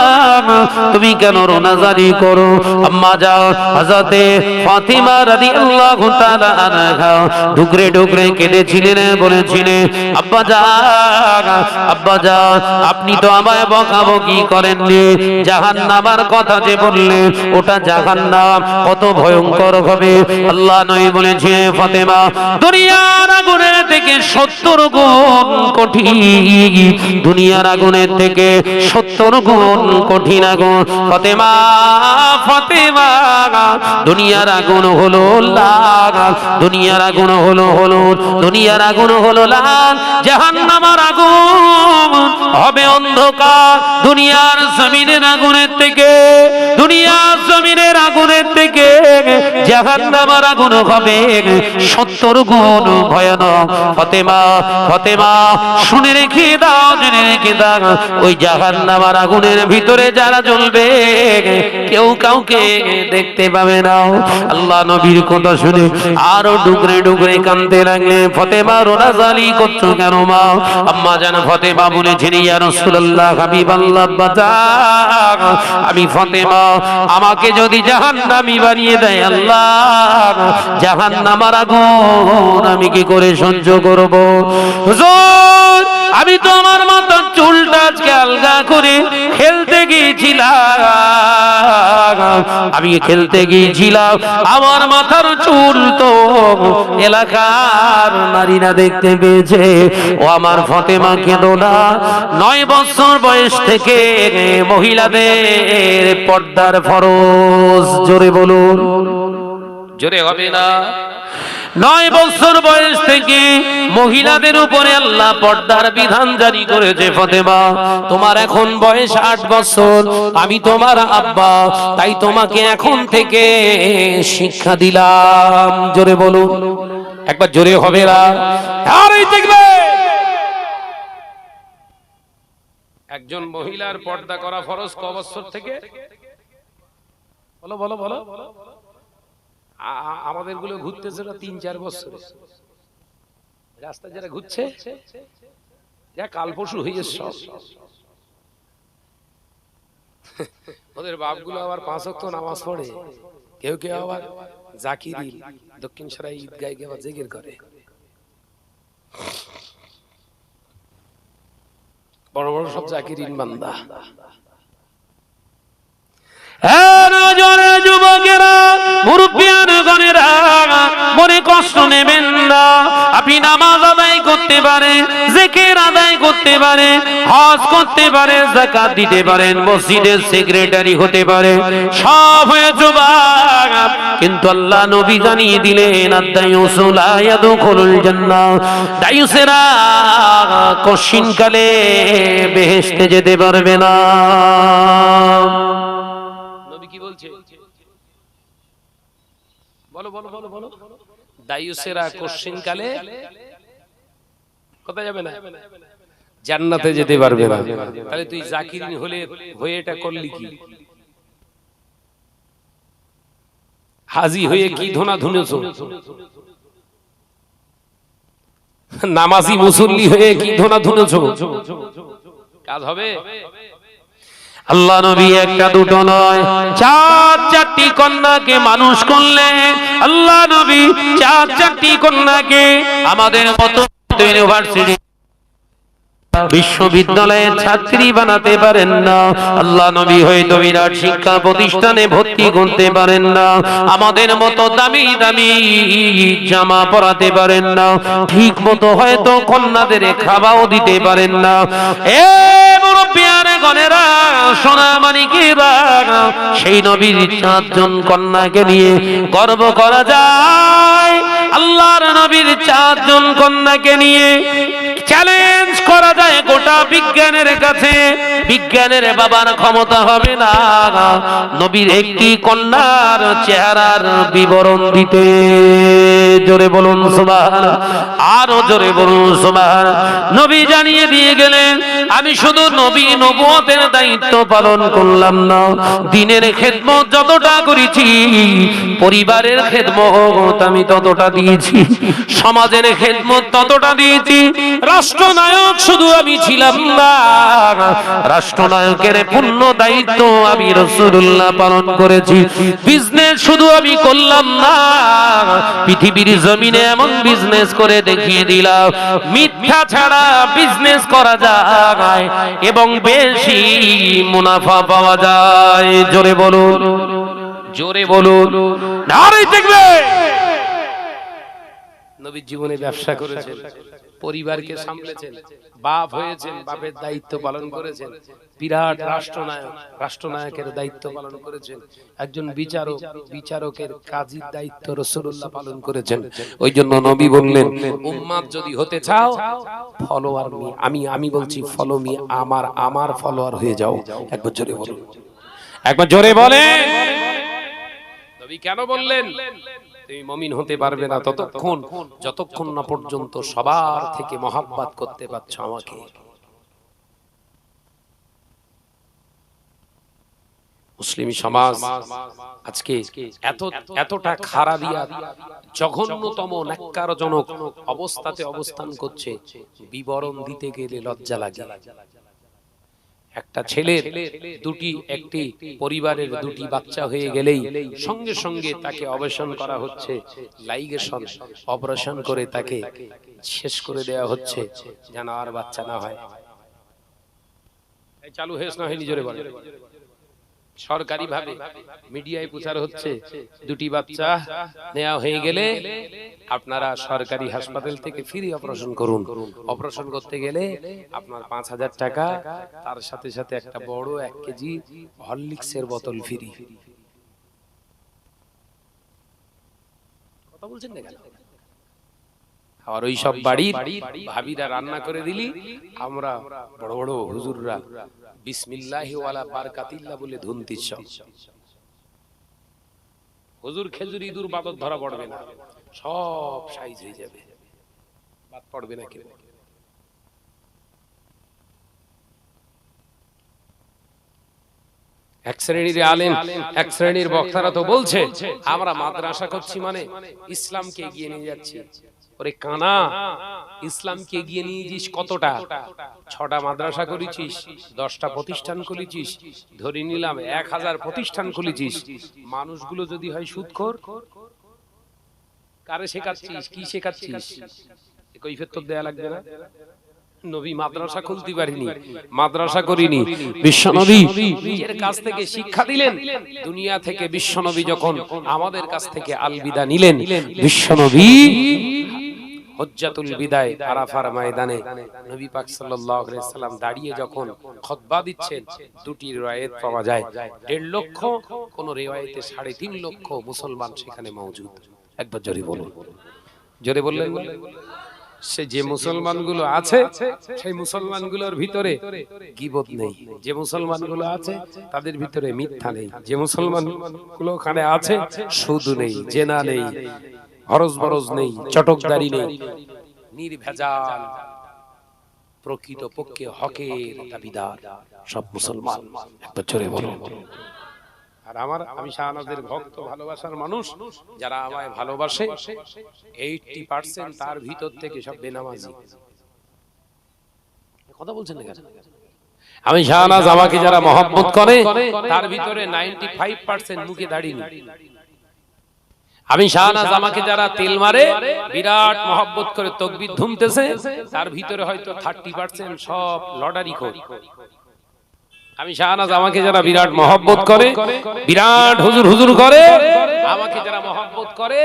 তুমি কেন রোনাজালি করো? আম্মা যাও হযরতে ফাতেমা রাদিয়াল্লাহু তাআলা আনহা ডুকরে ডুকরে কেঁদেছিলেন, বলেছিলেন, আব্বা যান, আব্বা যান, আপনি তো আমায় বকাবকি করেননি। জাহান্নামের কথা যে বললেন, ওটা জাহান্নাম কত ভয়ঙ্কর হবে। আল্লাহ নবী বলেছে, ফাতেমা দুনিয়ার আগুনের থেকে 70 গুণ কঠিন, দুনিয়ার আগুনের থেকে 70 গুণ কঠিন আগুন। ফাতেমা, ফাতেমা, দুনিয়ার আগুন হলো লাল, দুনিয়ার আগুন হলো হলুদ, দুনিয়ার আগুন হলো লাল, জাহান্নামের আগুন হবে অন্ধকার। দুনিয়ার জমিনের আগুনের থেকে, দুনিয়ার জমিনের আগুনের থেকে জাহান্নামের আগুন হবে 70 গুণ ভয়ানক। ফাতেমা, ফাতেমা শুনে রেখে দাও, জেনে রেখে দাও, ওই জাহান্নামের আগুনের ভিতরে যারা জ্বলবে কেউ কাউকে দেখতে পাবে না। আল্লাহ নবীর কথা শুনে আরো ডুকরে ডুকরে কাঁদতে লাগলেন। ফাতেমা রোনাজালি করছো কেন মা? আম্মা জান ফাতেমা বলেছেন, ইয়া রাসূলুল্লাহ, হাবিবাল্লাহ, বাজান, আমি ফাতেমা, আমাকে যদি জাহান্নামী বানিয়ে দেয় আল্লাহ, জাহান্নামের আগুন আমি কি করে সহ্য করব? হুজুর, আমি তো আমার মাথার চুলটা আজকে আলগা করে খেলতে গিয়েছিলাম, আমি খেলতে গিয়েছিলাম, আমার মাথার চুল তো এলাকার নারীরা দেখতে পেয়েছে। ও আমার ফাতেমা, কেঁদো না। 9 বছর বয়স থেকে মহিলাদের পর্দার ফরজ, জোরে বলুন, জোরে হবে না। 9 বছর বয়স থেকে মহিলাদের উপরে আল্লাহ পর্দার বিধান জারি করেছে। ফাতেমা, তোমার এখন বয়স 8 বছর, আমি তোমার আব্বা, তাই তোমাকে এখন থেকে শিক্ষা দিলাম। জোরে বলুন, একবার জোরে হবে না। আর এই দেখবে একজন মহিলার পর্দা করা ফরজ ক বছর থেকে? বলো বলো বলো। আমাদের গুলো ঘুরতেছে না 3-4 বছর। রাস্তায় যারা ঘুরছে যা কাল পরশু হয়ে সব, ওদের বাপগুলো আবার 5 ওয়াক্ত নামাজ পড়ে, কেউ কেউ আবার জাকিরি দক্ষিণ সরাই ঈদগায় গিয়ে আবার জিকির করে। বড় বড় সব জাকিরিন বান্দা। যুবকেরা, মুরব্বিয়ানগণেরা, মনে কষ্ট নেবেন না। আপনি নামাজ আদায় করতে পারেন, জিকির আদায় করতে পারেন, হজ করতে পারেন, যাকাত দিতে পারেন, মসজিদের সেক্রেটারি হতে পারেন, সব হয়ে যুবক, কিন্তু আল্লাহ নবী জানিয়ে দিলেন, আদ-দায়ুসু লা ইয়াদখুলুল জান্নাহ, দায়ুসেরা কশিনকালে বেহেশতে যেতে পারবে না। বলো বলো বলো বলো। দায়ুসেরা কোশ্চিনকালে কোথায় যাবে না? জান্নাতে যেতে পারবে না। তাহলে তুই জাকিরিন হয়ে এটা করলি কি? হাজি হয়ে কি ধোনা ধুনেছো? নামাজি মুসল্লি হয়ে কি ধোনা ধুনেছো? কাজ হবে? আল্লাহ নবী একটা দুটো নয়, 4-4টি কন্যাকে মানুষ করলেন। আল্লাহ নবী 4-4টি কন্যাকে আমাদের মতো ইউনিভার্সিটি বিশ্ববিদ্যালয়ের ছাত্রী বানাতে পারেন না। আল্লাহ নবী হয়তো বিরাট শিক্ষা প্রতিষ্ঠানে ভর্তি করতে পারেন না, আমাদের মতো দামি দামি জামা পরাতে পারেন না, ঠিক মতো হয়তো কন্যাদের খাওয়াও দিতে পারেন না। এ মুরব্বিয়ানে গণেরা, সোনা মানিকেরা, সেই নবীর 4 জন কন্যাকে নিয়ে গর্ব করা যায়। আল্লাহর নবীর 4 জন কন্যাকে নিয়ে চ্যালেঞ্জ করা যায় গোটা বিজ্ঞানের কাছে। বিজ্ঞানের বাবার ক্ষমতা হবে না নবীর একটি কন্যার চেহারার বিবরণ দিতে। জোরে বলুন সুবহানাল্লাহ, আরো জোরে বলুন সুবহানাল্লাহ। নবী জানিয়ে দিয়ে গেলেন, আমি শুধু নবী নবুয়তের দায়িত্ব পালন করলাম না, দ্বীনের খেদমত যতটা করেছি, পরিবারের খেদমত আমি ততটা দিয়েছি, সমাজের খেদমত ততটা দিয়েছি। রাষ্ট্রনায়ক শুধু আমি ছিলাম না, রাষ্ট্রনায়কের পূর্ণ দায়িত্ব আমি রাসূলুল্লাহ পালন করেছি। বিজনেস শুধু আমি করলাম না, পৃথিবীর জমিনে এমন বিজনেস করে দেখিয়ে দিলাম মিথ্যা ছাড়া বিজনেস করা যায় এবং বেশি মুনাফা পাওয়া যায়। জোরে বলুন, জোরে বলুন, নারে তাকবীর। নবীর জীবনে ব্যবসা করেছেন, পরিবারকে সামলেছেন, বাপ হয়েছেন, বাপের দায়িত্ব পালন করেছেন, বিরাট রাষ্ট্রনায়ক, রাষ্ট্রনায়কের দায়িত্ব পালন করেছেন, একজন বিচারক, বিচারকের কাজীর দায়িত্ব রাসূলুল্লাহ পালন করেছেন। ওই জন্য নবী বললেন, উম্মাত যদি হতে চাও ফলোয়ার মি, আমি বলছি ফলো মি, আমার ফলোয়ার হয়ে যাও। একবার জোরে বলুন, একবার জোরে বলেন। নবী কেন বললেন তুমি মুমিন হতে পারবে না যতক্ষণ না পর্যন্ত সবার থেকে মহাব্বত করতে পারছো আমাকে। মুসলিম সমাজ আজকে এতটা খারাপিয়া জঘন্যতম ন্যাক্কারজনক অবস্থাতে অবস্থান করছে, বিবরণ দিতে গেলে লজ্জা লাগে। একটা ছেলের একটি পরিবারের 2টি বাচ্চা হয়ে গেলেই সঙ্গে সঙ্গে তাকে অপারেশন করা হচ্ছে, লাইগেশন অপারেশন করে তাকে শেষ করে দেওয়া হচ্ছে যেন আর বাচ্চা না হয়। চালু হয়েছে না হয়নি জোরে বলেন। সরকারি ভাবে মিডিয়ায় প্রচার হচ্ছে 2টি বাচ্চা নেওয়া হয়ে গেলে আপনারা সরকারি হাসপাতাল থেকে ফ্রি অপারেশন করুন। অপারেশন করতে গেলে আপনার 5000 টাকা, তার সাথে সাথে একটা বড় 1 কেজি হরলিক্সের বোতল ফ্রি। কথা বলছেন না কেন? আর ওই সব বাড়ির ভাবিরা রান্না করে দিলি, আমরা বড় বড় হুজুররা বিসমিল্লাহি ওয়ালা বারাকাতিল্লাহ বলে ধুনতিস। হুজুর খেজুর ইঁদুর বাদত ধরা পড়বে না, সব সাইজ হয়ে যাবে, বাদ পড়বে না কেউ। এক শ্রেণীর আলেম, এক শ্রেণীর বক্তারা তো বলছে আমরা মাদ্রাসা করছি মানে ইসলামকে এগিয়ে নিয়ে যাচ্ছি। ওরে কানা, ইসলামকে এগিয়ে নিয়ে যাস কতটা? 6টা মাদ্রাসা করেছিস, 10টা প্রতিষ্ঠান খুলেছিস, ধরে নিলাম 1000 প্রতিষ্ঠান খুলেছিস। মানুষগুলো যদি হয় সুদখোর, কারে শেখাচ্ছিস, কি শেখাচ্ছিস? কৈফিয়ত তো দেয়া লাগবে না? নবী মাদ্রাসা খুলতে পারিনি, মাদ্রাসা করিনি, বিশ্বনবী নিজের কাছ থেকে শিক্ষা দিলেন। দুনিয়া থেকে বিশ্বনবী যখন আমাদের কাছ থেকে আলবিদা নিলেন, বিশ্বনবী হজ্জাতুল বিদায় আরাফার ময়দানে নবী পাক সাল্লাল্লাহু আলাইহি সাল্লাম দাঁড়িয়ে যখন খুতবা দিচ্ছেন, 2টি riwayat পাওয়া যায়, 1.5 লক্ষ, কোন riwayate 3.5 লক্ষ মুসলমান সেখানে মওজুদ। একবার জোরে বলুন, জোরে বললেন। সে যে মুসলমানগুলো আছে সেই মুসলমানগুলোর ভিতরে গীবত নেই, যে মুসলমানগুলো আছে তাদের ভিতরে মিথ্যা নেই, যে মুসলমানগুলো ওখানে আছে সুদ নেই, জেনা নেই, হরজ বরজ নেই, চটকদারি নেই, নির্ভেজাল প্রকৃত পক্ষে হকের দাবিদার সব মুসলমান। একবার জোরে বলুন। আর আমি শাহনাজের ভক্ত, ভালোবাসার মানুষ, যারা আমায় ভালোবাসে 80% তার ভিতর থেকে সব বেনামাজি। কথা বলছেন না কেন? আমি শাহনাজ, আমাকে যারা মহব্বত করে তার ভিতরে 95% মুখে দাড়ি নেই। আমি শাহনাজ, আমাকে যারা তেল মারে, বিরাট মহব্বত করে তাকবীর ধুমতেছে, তার ভিতরে হয়তো 30% সব লটারি খোর। আমি শাহনাজ, আমাকে যারা বিরাট মহব্বত করে, বিরাট হুজুর হুজুর করে, আমাকে যারা মহব্বত করে,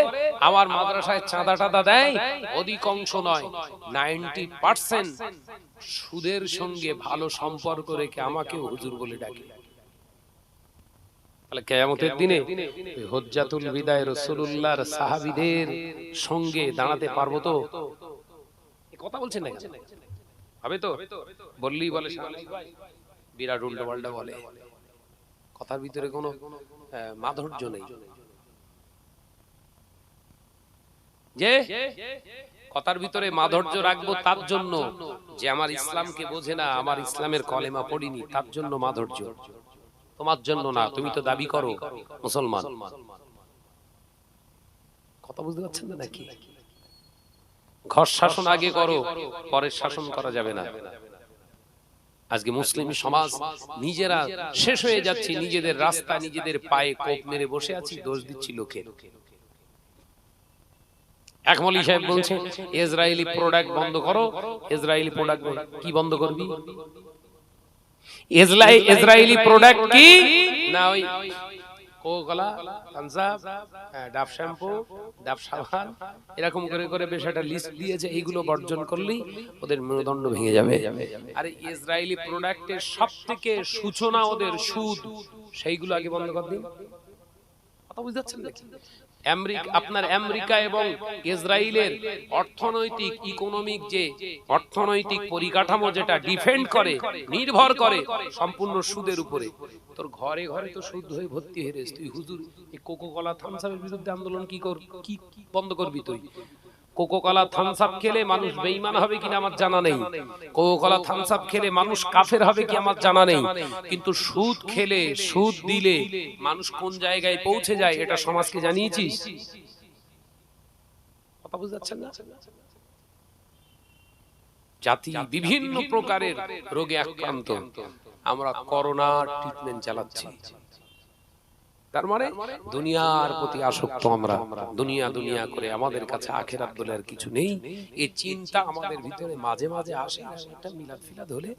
আমার মাদ্রাসায় চাঁদা টাদা দেয়, অধিকাংশ নয় 90% সুদের সঙ্গে ভালো সম্পর্ক রেখে আমাকে হুজুর বলে ডাকে। তাহলে কিয়ামতের দিনে হজ্জাতুল বিদায় রাসূলুল্লাহর সাহাবীদের সঙ্গে দাঁড়াতে পারবো তো? এই কথা বলছেন না কেন? হবে তো? বললেই বলে শাহনাজ ভাই বিরাট উল্টো পাল্টা বলে, কথার ভিতরে কোনো মাধুর্য নেই। যে কথার ভিতরে মাধুর্য রাখবো তার জন্য যে আমার ইসলামকে বোঝে না, আমার ইসলামের কলেমা পড়িনি, তার জন্য মাধুর্য, তোমার জন্য না। তুমি তো দাবি করো মুসলমান। কথা বুঝতে পারছেন না নাকি? ঘর শাসন আগে করো, পরের শাসন করা যাবে না। আজকে মুসলিম সমাজ নিজেরা শেষ হয়ে যাচ্ছে, নিজেদের রাস্তা নিজেদের পায়ে কোপ মেরে বসে আছি, দোষ দিচ্ছি লোকের। এক মৌলভী সাহেব বলছে ইসরায়েলি প্রোডাক্ট বন্ধ করো। ইসরায়েলি প্রোডাক্ট কি বন্ধ করবি? ইসরায়েলি প্রোডাক্ট কি না? ওই Coca-Cola, Thums Up, Dove shampoo, Dove সাবান, এরকম করে করে বেশ একটা লিস্ট দিয়েছে, এইগুলো বর্জন করলেই ওদের মেরুদণ্ড ভেঙে যাবে। আর ইসরায়েলি প্রোডাক্টের সবথেকে সূচনা ওদের সুদ, সেইগুলো আগে বন্ধ করে দিন। কথা বুঝতে পারছেন নাকি? আপনার আমেরিকা এবং ইসরায়েলের অর্থনৈতিক ইকোনমিক যে অর্থনৈতিক পরিকাঠামো যেটা ডিফেন্ড করে, নির্ভর করে সম্পূর্ণ সুদের উপরে। তোর ঘরে ঘরে তো সুদ হয়ে ভর্তি হয়ে রয়েছে। তুই হুজুর এই কোকা-কোলা থামস আপের বিরুদ্ধে আন্দোলন কি বন্ধ করবি? তুই কোকা-কোলা থামস আপ খেলে মানুষ বেঈমান হবে কিনা আমার জানা নেই, কোকা-কোলা থামস আপ খেলে মানুষ কাফের হবে কি আমার জানা নেই, কিন্তু সুদ খেলে, সুদ দিলে মানুষ কোন জায়গায় পৌঁছে যায় এটা সমাজকে জানিয়েছিস? কথা বুঝতে পারছেন না? জাতি বিভিন্ন প্রকারের রোগে আক্রান্ত, আমরা করোনা ট্রিটমেন্ট চালাচ্ছি। তার মানে দুনিয়ার প্রতি আসক্ত আমরা, দুনিয়া দুনিয়া করে আমাদের কাছে আখিরাত বলে আর কিছু নেই। এই চিন্তা আমাদের ভিতরে মাঝে মাঝে আসে। একটা মিলাদ ফিলাদ হলে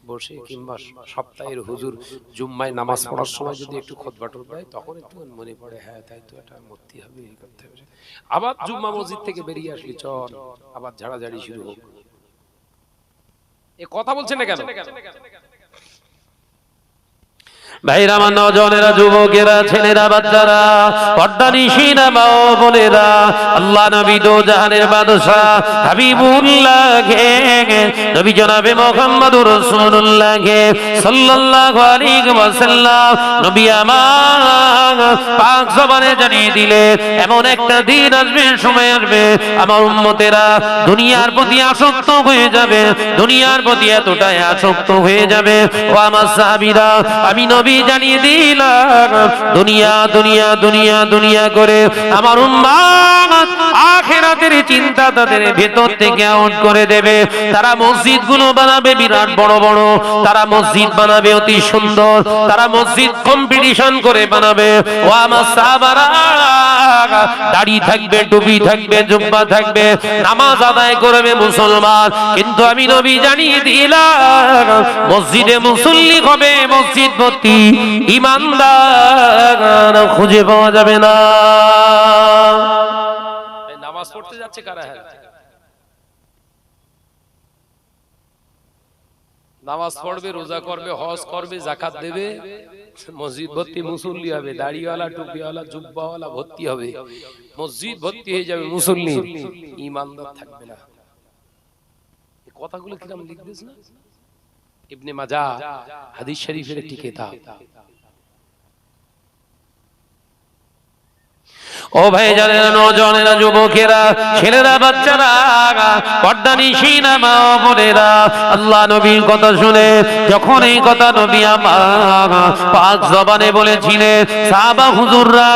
বসে, কিংবা সপ্তাহের হুজুর জুম্মায় নামাজ পড়ার সময় যদি একটু খুতবা দেয়, তখন একটু মনে পড়ে, হ্যাঁ তাই তো, এটা মূর্তি হবে, এই করতে হবে। আবার জুম্মা মসজিদ থেকে বেরিয়ে আসলি, চল আবার ঝাড়াঝাড়ি শুরু হোক। এ কথা বলছেন না কেন? ভাইরা, আমার নওজওয়ানেরা, যুবকেরা, ছেলেরা, বাচ্চারা, পর্দানিশিনা মা ও বোনেরা, আল্লাহ নবী দো জাহানের বাদশা হাবিবুল্লাহ নবী জনাবে মুহাম্মদুর রাসূলুল্লাহ সাল্লাল্লাহু আলাইহি ওয়াসাল্লাম নবী আমার পাক জবানে জানিয়ে দিলে, এমন একটা দিন আসবে, সময় আসবে, আমার উম্মতেরা দুনিয়ার প্রতি আসক্ত হয়ে যাবে, দুনিয়ার প্রতি এতটাই আসক্ত হয়ে যাবে। ও আমার সাহাবীরা, আমি নবী জানিয়ে দিলাম, দুনিয়া দুনিয়া দুনিয়া দুনিয়া করে আমার উম্মত আখিরাতের চিন্তা তাদের ভেতর থেকে আউট করে দেবে। তারা মসজিদ গুলো বানাবে বিরাট বড় বড়, তারা মসজিদ বানাবে অতি সুন্দর, তারা মসজিদ কম্পিটিশন করে বানাবে। ও আমার সাহাবারা, দাড়ি থাকবে, টুপি থাকবে, জুব্বা থাকবে, নামাজ আদায় করবে মুসলমান, কিন্তু আমি নবী জানিয়ে দিলাম, মসজিদে মুসল্লি হবে মসজিদ ভর্তি, ইমানদার খুঁজে পাওয়া যাবে না। নামাজ পড়তে যাচ্ছে কারা? নামাজ পড়বে, রোজা করবে, হজ করবে, যাকাত দেবে, মসজিদ ভর্তি মুসল্লি হবে, দাড়িওয়ালা, টুপিওয়ালা, জুব্বাওয়ালা ভর্তি হবে, মসজিদ ভর্তি হয়ে যাবে মুসল্লি, ইমানদার থাকবে না। এই কথাগুলো কিরকম লিখতেছ না? ইবনে মাজাহ হাদিস শরীফের একটি কিতাব। ও ভাই জানেন, নওজওয়ানেরা, যুবকেরা, ছেলেরা, বাচ্চারা, পর্দানিশিনা মা ও বোনেরা, আল্লাহ নবীর কথা শুনে যখন এই কথা নবী আমার পাক জবানে বলেছিলেন, সাহাবা হুজুররা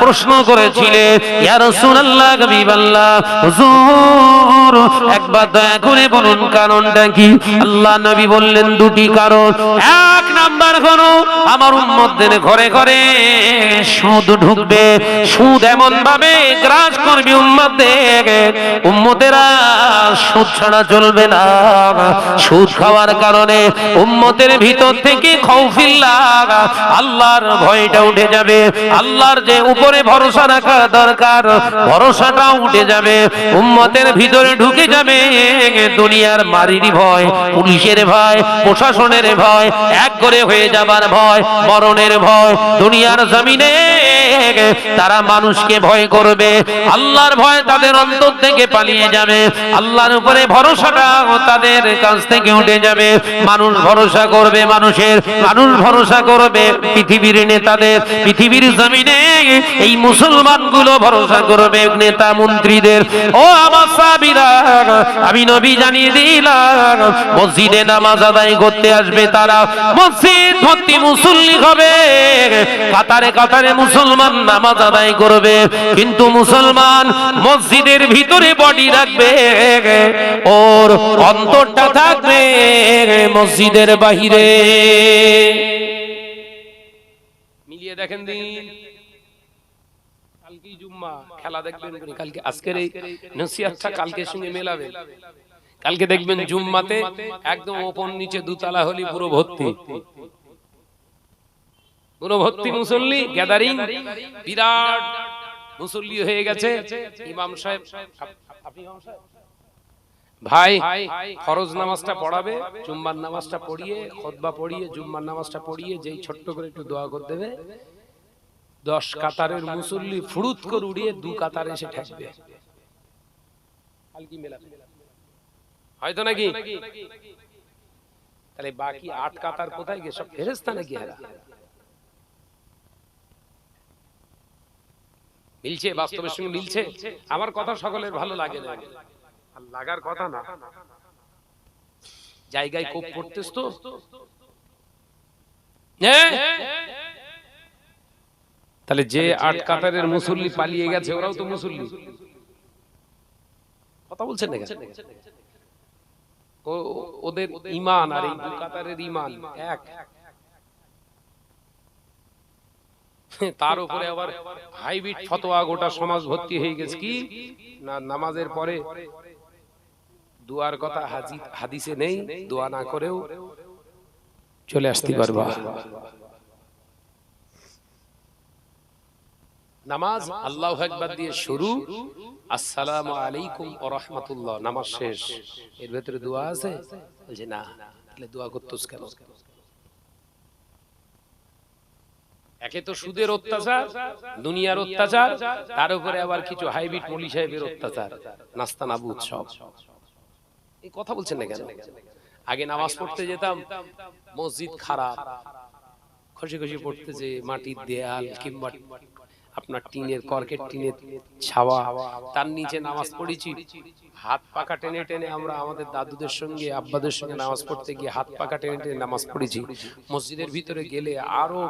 প্রশ্ন করেছিলেন, ইয়া রাসূলুল্লাহ, হাবিবাল্লাহ, হুজুর একবার দয়া করে বলুন কারণটা কি? আল্লাহ নবী বললেন দুটি কারণ। এক নাম্বার হলো আমার উম্মতদের ঘরে ঘরে সুদ ঢুকবে, সুদ এমন ভাবে গ্রাস করবে উম্মতদের, উম্মতেরা সুদ ছাড়া চলবে না। সুদ খাওয়ার কারণে উম্মতের ভিতর থেকে খাউফিল্লাহ, আল্লাহর ভয়টা উঠে যাবে, আল্লাহর যে উপরে ভরসা রাখা দরকার ভরসাটা উঠে যাবে, উম্মতের ভিতরে ঢুকে যাবে দুনিয়ার মারির ভয়, পুলিশের ভয়, প্রশাসনের ভয়, এক করে হয়ে যাবার ভয়, মরণের ভয়। দুনিয়ার জমিনে তারা মানুষকে ভয় করবে, আল্লাহর ভয় তাদের অন্তর থেকে পালিয়ে যাবে, আল্লাহর উপরে ভরসাটা তাদের কাছ থেকে উঠে যাবে। মানুষ ভরসা করবে মানুষের, মানুষ ভরসা করবে পৃথিবীর নেতাদের, পৃথিবীর জমিনে এই মুসলমানগুলো ভরসা করবে নেতা মন্ত্রীদের। ও আমার সাহাবীরা, আমি নবী জানিয়ে দিলাম মসজিদে নামাজ আদায় করতে আসবে তারা, মসজিদ ভর্তি মুসল্লি হবে, কাতারে কাতারে মুসলমান নামাজ আদায় করবে, কিন্তু মুসলমান মসজিদের ভিতরে বডি রাখবে, ওর অন্তরটা থাকবে মসজিদের বাহিরে। মিলিয়ে দেখেন দিন, কালকে জুম্মা, খেলা দেখবেন কালকে, আজকের এই নসিহতটা কালকের সঙ্গে মেলাবে। কালকে দেখবেন জুম্মাতে একদম ওপর নিচে দুতলা হলি পুরো ভর্তি, পুরো ভর্তি মুসল্লি, গ্যাদারিং, বিরাট মুসল্লি হয়ে গেছে। ইমাম সাহেব, আপনি ইমাম সাহেব ভাই ফরজ নামাজটা পড়াবে, জুম্মার নামাজটা পড়িয়ে, খুতবা পড়িয়ে, জুম্মার নামাজটা পড়িয়ে যেই ছোট্ট করে একটু দোয়া করে দেবে, 10 কাতারের মুসল্লি ফুরুত করে উড়িয়ে 2 কাতারে এসে ঠেকবে। কালকে মেলা হয়তো নাকি, তাহলে বাকি 8 কাতার কোথায় গিয়ে? সব ফেরেশতা নাকি এরা? মিলছে, বাস্তবের সঙ্গে মিলছে। আমার কথা সকলের ভালো লাগে না, লাগার কথা না, জায়গায় কোপ পড়তেছ তো। তাহলে যে 8 কাতারের মুসল্লি পালিয়ে গেছে ওরাও তো মুসল্লি, কথা বলছেন না? ওদের ঈমান আর এই 2 কাতারের ঈমান এক। তার উপরে আবার হাইব্রিড ফতোয়া, গোটা সমাজ ভর্তি হয়ে গেছে কি না নামাজের পরে দোয়ার কথা হাদিসে নেই, দোয়া না করেও চলে আসতে পারবা। নামাজ আল্লাহু আকবার দিয়ে শুরু, আসসালামু আলাইকুম ওয়া রাহমাতুল্লাহ, নামাজ শেষ। এর ভিতরে দোয়া আছে? বলছে না। তাহলে দোয়া করতেছ কেন? একে তো সুদের অত্যাচার, দুনিয়ার অত্যাচার, তার উপরে আবার কিছু হাইব্রিড মৌলী সাহেবের অত্যাচার, নাস্তানাবুদ সব। এই কথা বলছেন না কেন? আগে নামাজ পড়তে যেতাম, মসজিদ খারাপ, খুশি খুশি পড়তে যে মাটির দেয়াল কিংবা আপনার টিনের, কর্কেট টিনের ছাওয়া, তার নিচে নামাজ পড়েছি। হাত পাকা টেনে টেনে আমরা আমাদের দাদুদের সঙ্গে, আব্বাদের সঙ্গে নামাজ পড়তে গিয়ে হাত পাকা টেনে টেনে নামাজ পড়েছি। মসজিদের ভিতরে গেলে আরো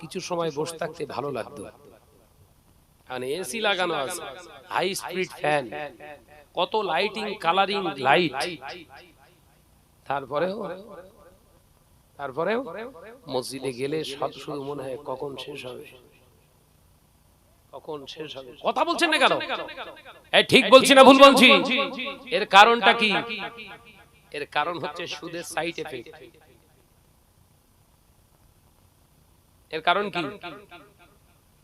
কিছু সময় বসে থাকতে ভালো লাগতো। মানে এসি লাগানো আছে, হাই স্পিড ফ্যান, কত লাইটিং, কালারিং লাইট, তারপরেও মসজিদে গেলে শুধু মনে হয় কখন শেষ হবে, কখন শেষ হবে। কথা বলছেন না কেন? এই ঠিক বলছি না ভুল বলছি? এর কারণটা কি? এর কারণ হচ্ছে সুদের সাইড এফেক্ট। এর কারণ কি?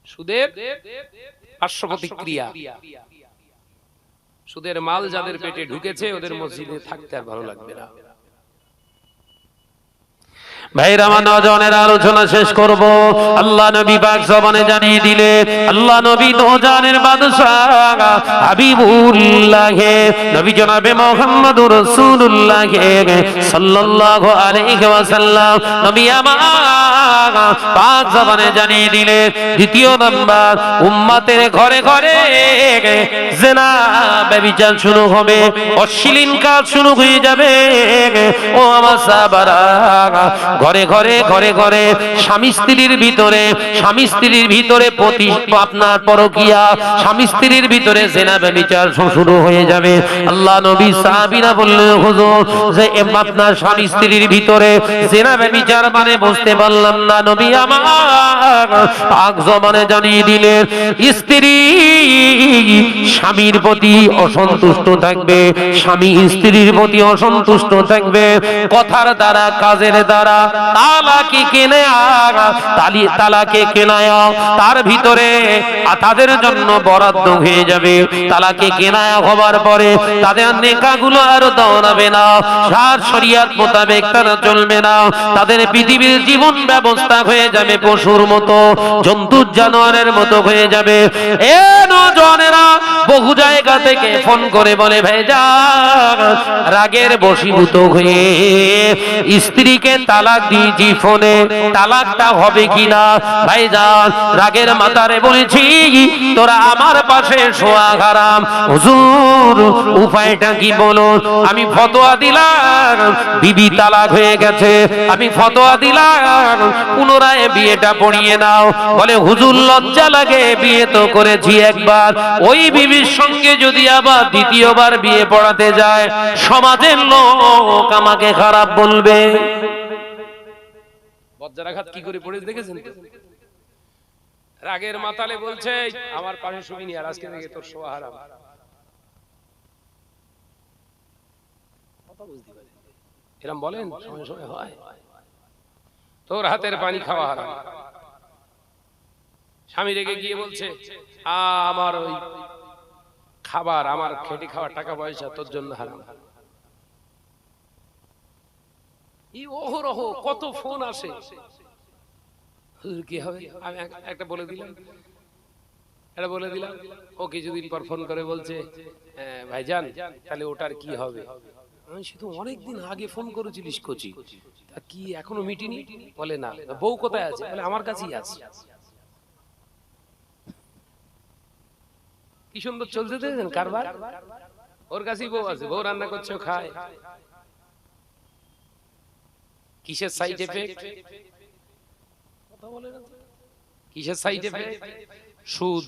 সুদের পার্শ্ব প্রতিক্রিয়া। সুদের মাল যাদের পেটে ঢুকেছে ওদের মসজিদে থাকতে আর ভালো লাগবে না। ভাইরা আমার, নওজওয়ানের আলোচনা শেষ করব। আল্লাহ নবী পাক জবানে জানিয়ে দিলে, আল্লাহ নবী নওজওয়ানের বাদশা হাবিবুল্লাহ নবী জনাবে মুহাম্মদুর রাসূলুল্লাহ সাল্লাল্লাহু আলাইহি ওয়াসাল্লাম নবী আমার পাক জবানে জানিয়ে দিলে, দ্বিতীয় নাম্বার উম্মতের ঘরে ঘরে জিনা ব্যভিচার শুরু হবে, অশ্লীল কাজ শুরু হয়ে যাবে। ও আমার সাহাবারা, ঘরে ঘরে ঘরে ঘরে স্বামী স্ত্রীর ভিতরে আপনার পরকিয়া, স্বামী স্ত্রীর ভিতরে জেনা ব্যভিচার শুরু হয়ে যাবে। আল্লাহ নবী সাহাবীরা বললেন, হুজুর যে আপনার স্বামী স্ত্রীর ভিতরে জেনা ব্যভিচার মানে বুঝতে পারলাম না। নবী আমার পাক জবানে জানিয়ে দিলেন, স্ত্রী স্বামীর প্রতি অসন্তুষ্ট থাকবে, স্বামী স্ত্রীর প্রতি অসন্তুষ্ট থাকবে, কথার দ্বারা কাজের দ্বারা। তালাকে কেনায়া তার ভিতরে তাদের জন্য বরাদ্দ হয়ে যাবে। তালাকে কেনায়া হবার পরে তাদের নেকাগুলো আর দৌড়াবে না, সার শরিয়াত মোতাবেক তারা চলবে না। তাদের পৃথিবীর জীবন ব্যবস্থা হয়ে যাবে পশুর মতো, জন্তু জানোয়ারের মতো হয়ে যাবে। এ নওজওয়ানেরা বহু জায়গা থেকে ফোন করে বলে, ভাইজান রাগের বশীভূত হয়ে স্ত্রীকে তালাক দিয়েছি, ফোনে তালাকটা হবে কিনা? ভাইজান রাগের মাথারে বলেছি, তোরা আমার পাশে শোয়া হারাম। হুজুর উপায়টা কি বলুন? আমি ফতোয়া দিলাম বিবি তালাক হয়ে গেছে, আমি ফতোয়া দিলাম পুনরায় বিয়েটা পড়িয়ে নাও। বলে হুজুর লজ্জা লাগে, বিয়ে তো করেছি একবার, ওই বিবির সঙ্গে যদি আবার দ্বিতীয়বার বিয়ে পড়াতে যায় সমাজের লোক আমাকে খারাপ বলবে। বজ্রাঘাত কি করে পড়ে দেখেছেন? রাগের মাতালে বলছে, আমার পাশে শুবি নি, আর আজকে থেকে তোর শোয়া হারাম। কথা বুঝতে পারি এরকম বলেন, সময় সময় হয়। তোর হাতের পানি খাওয়া হারাম। স্বামী রেগে গিয়ে বলছে, আমার ওই খাবার, আমার খেটে খাওয়ার টাকা পয়সা তোর জন্য হারাম। এই অহরহ কত ফোন আসে, কি হবে? আমি একটা বলে দিলাম, ও কিছুদিন পর ফোন করে বলছে, ভাইজান তাহলে ওটার কি হবে? আমি শুধু অনেকদিন আগে ফোন করেছিলিস কচি, তা কি এখনো মিটিনি? বলে না। বউ কোথায় আছে? বলে আমার কাছেই আছে। কি সুন্দর চলতে দেখেছেন কারবার, ওর কাছেই বউ আছে, বউ রান্না করছে, ও খায়। কিসের সাইড এফেক্ট? কথা বলে না, কিসের সাইড এফেক্ট? সুদ।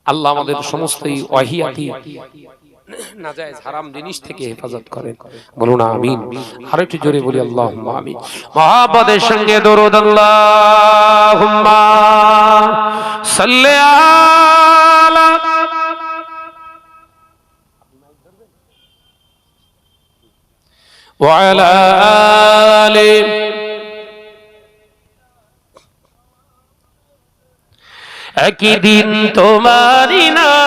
আল্লাহ আমাদের সমস্ত ওয়াহিয়াতি নাজায়েজ হারাম জিনিস থেকে হেফাজত করেন, বলুন আমিন। আর একটু জোরে বলি আল্লাহুম্মা আমিন। মহাব্বতের সঙ্গে দরুদ আল্লাহুম্মা সাল্লি আলা ওয়া আলা আলি একদিন তোমারি নাম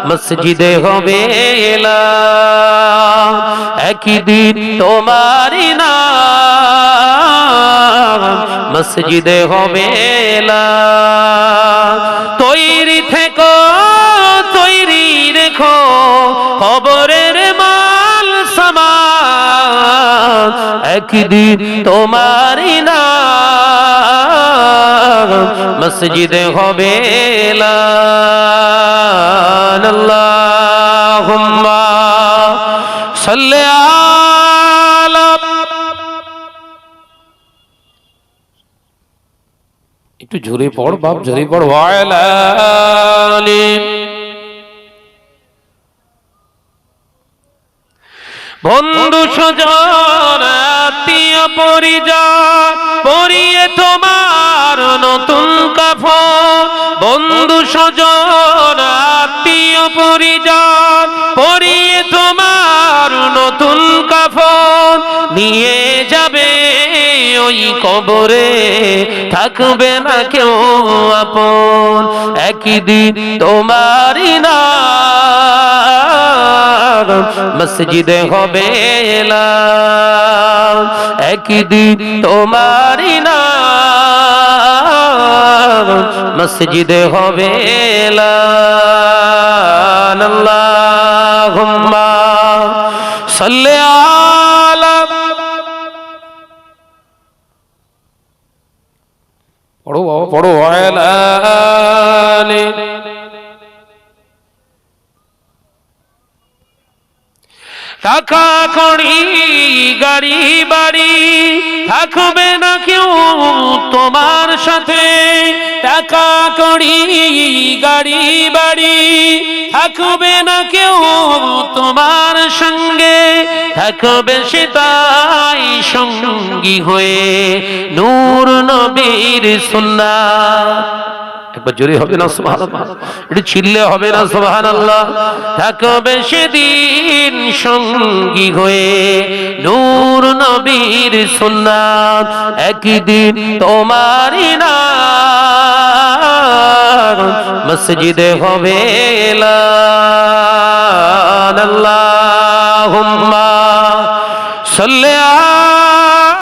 মসজিদে হবে এলাম, একদিন তোমারি নাম মসজিদে হবে এলাম। তৈরি থেকো, তৈরি রেখো খবরের মাল সামান, একদিন তোমারি নাম মসজিদে হবে এলান। আল্লাহুম্মা সাল্লি আলা, একটু জোরে পড় বাপ, জোরে পড়। ওয়া আলা আলি, বন্ধু স্বজন আত্মীয় পরিজন পরিয়ে তোমার নতুন কাফন, বন্ধু স্বজন আত্মীয় পরিজন পরিয়ে তোমার নতুন কাফন নিয়ে যাবে ওই কবরে, থাকবে না কেউ আপন, একদিন তোমারই নাম মসজিদে হবে এলান, একদিন তোমারই নাম মসজিদে হবে এলান। আল্লাহুম্মা সাল্লি আলা, পড়ো বাবা পড়ো। আলা আলি, টাকা কড়ি গাড়ি বাড়ি থাকবে না কেউ তোমার সাথে, টাকা কড়ি গাড়ি বাড়ি থাকবে না কেউ তোমার সঙ্গে, থাকবে সেটাই সঙ্গী হয়ে নূর নবীর সুন্নাহ। একবার জোরে হবে না সুবহানাল্লাহ, এটা চিল্লে হবে না সুবহানাল্লাহ। থাকবে সেদিন সঙ্গী হয়ে নূর নবীর সুন্নাহ, একদিন তোমারই নাম মসজিদে হবে এলান। আল্লাহুম্মা সাল্লি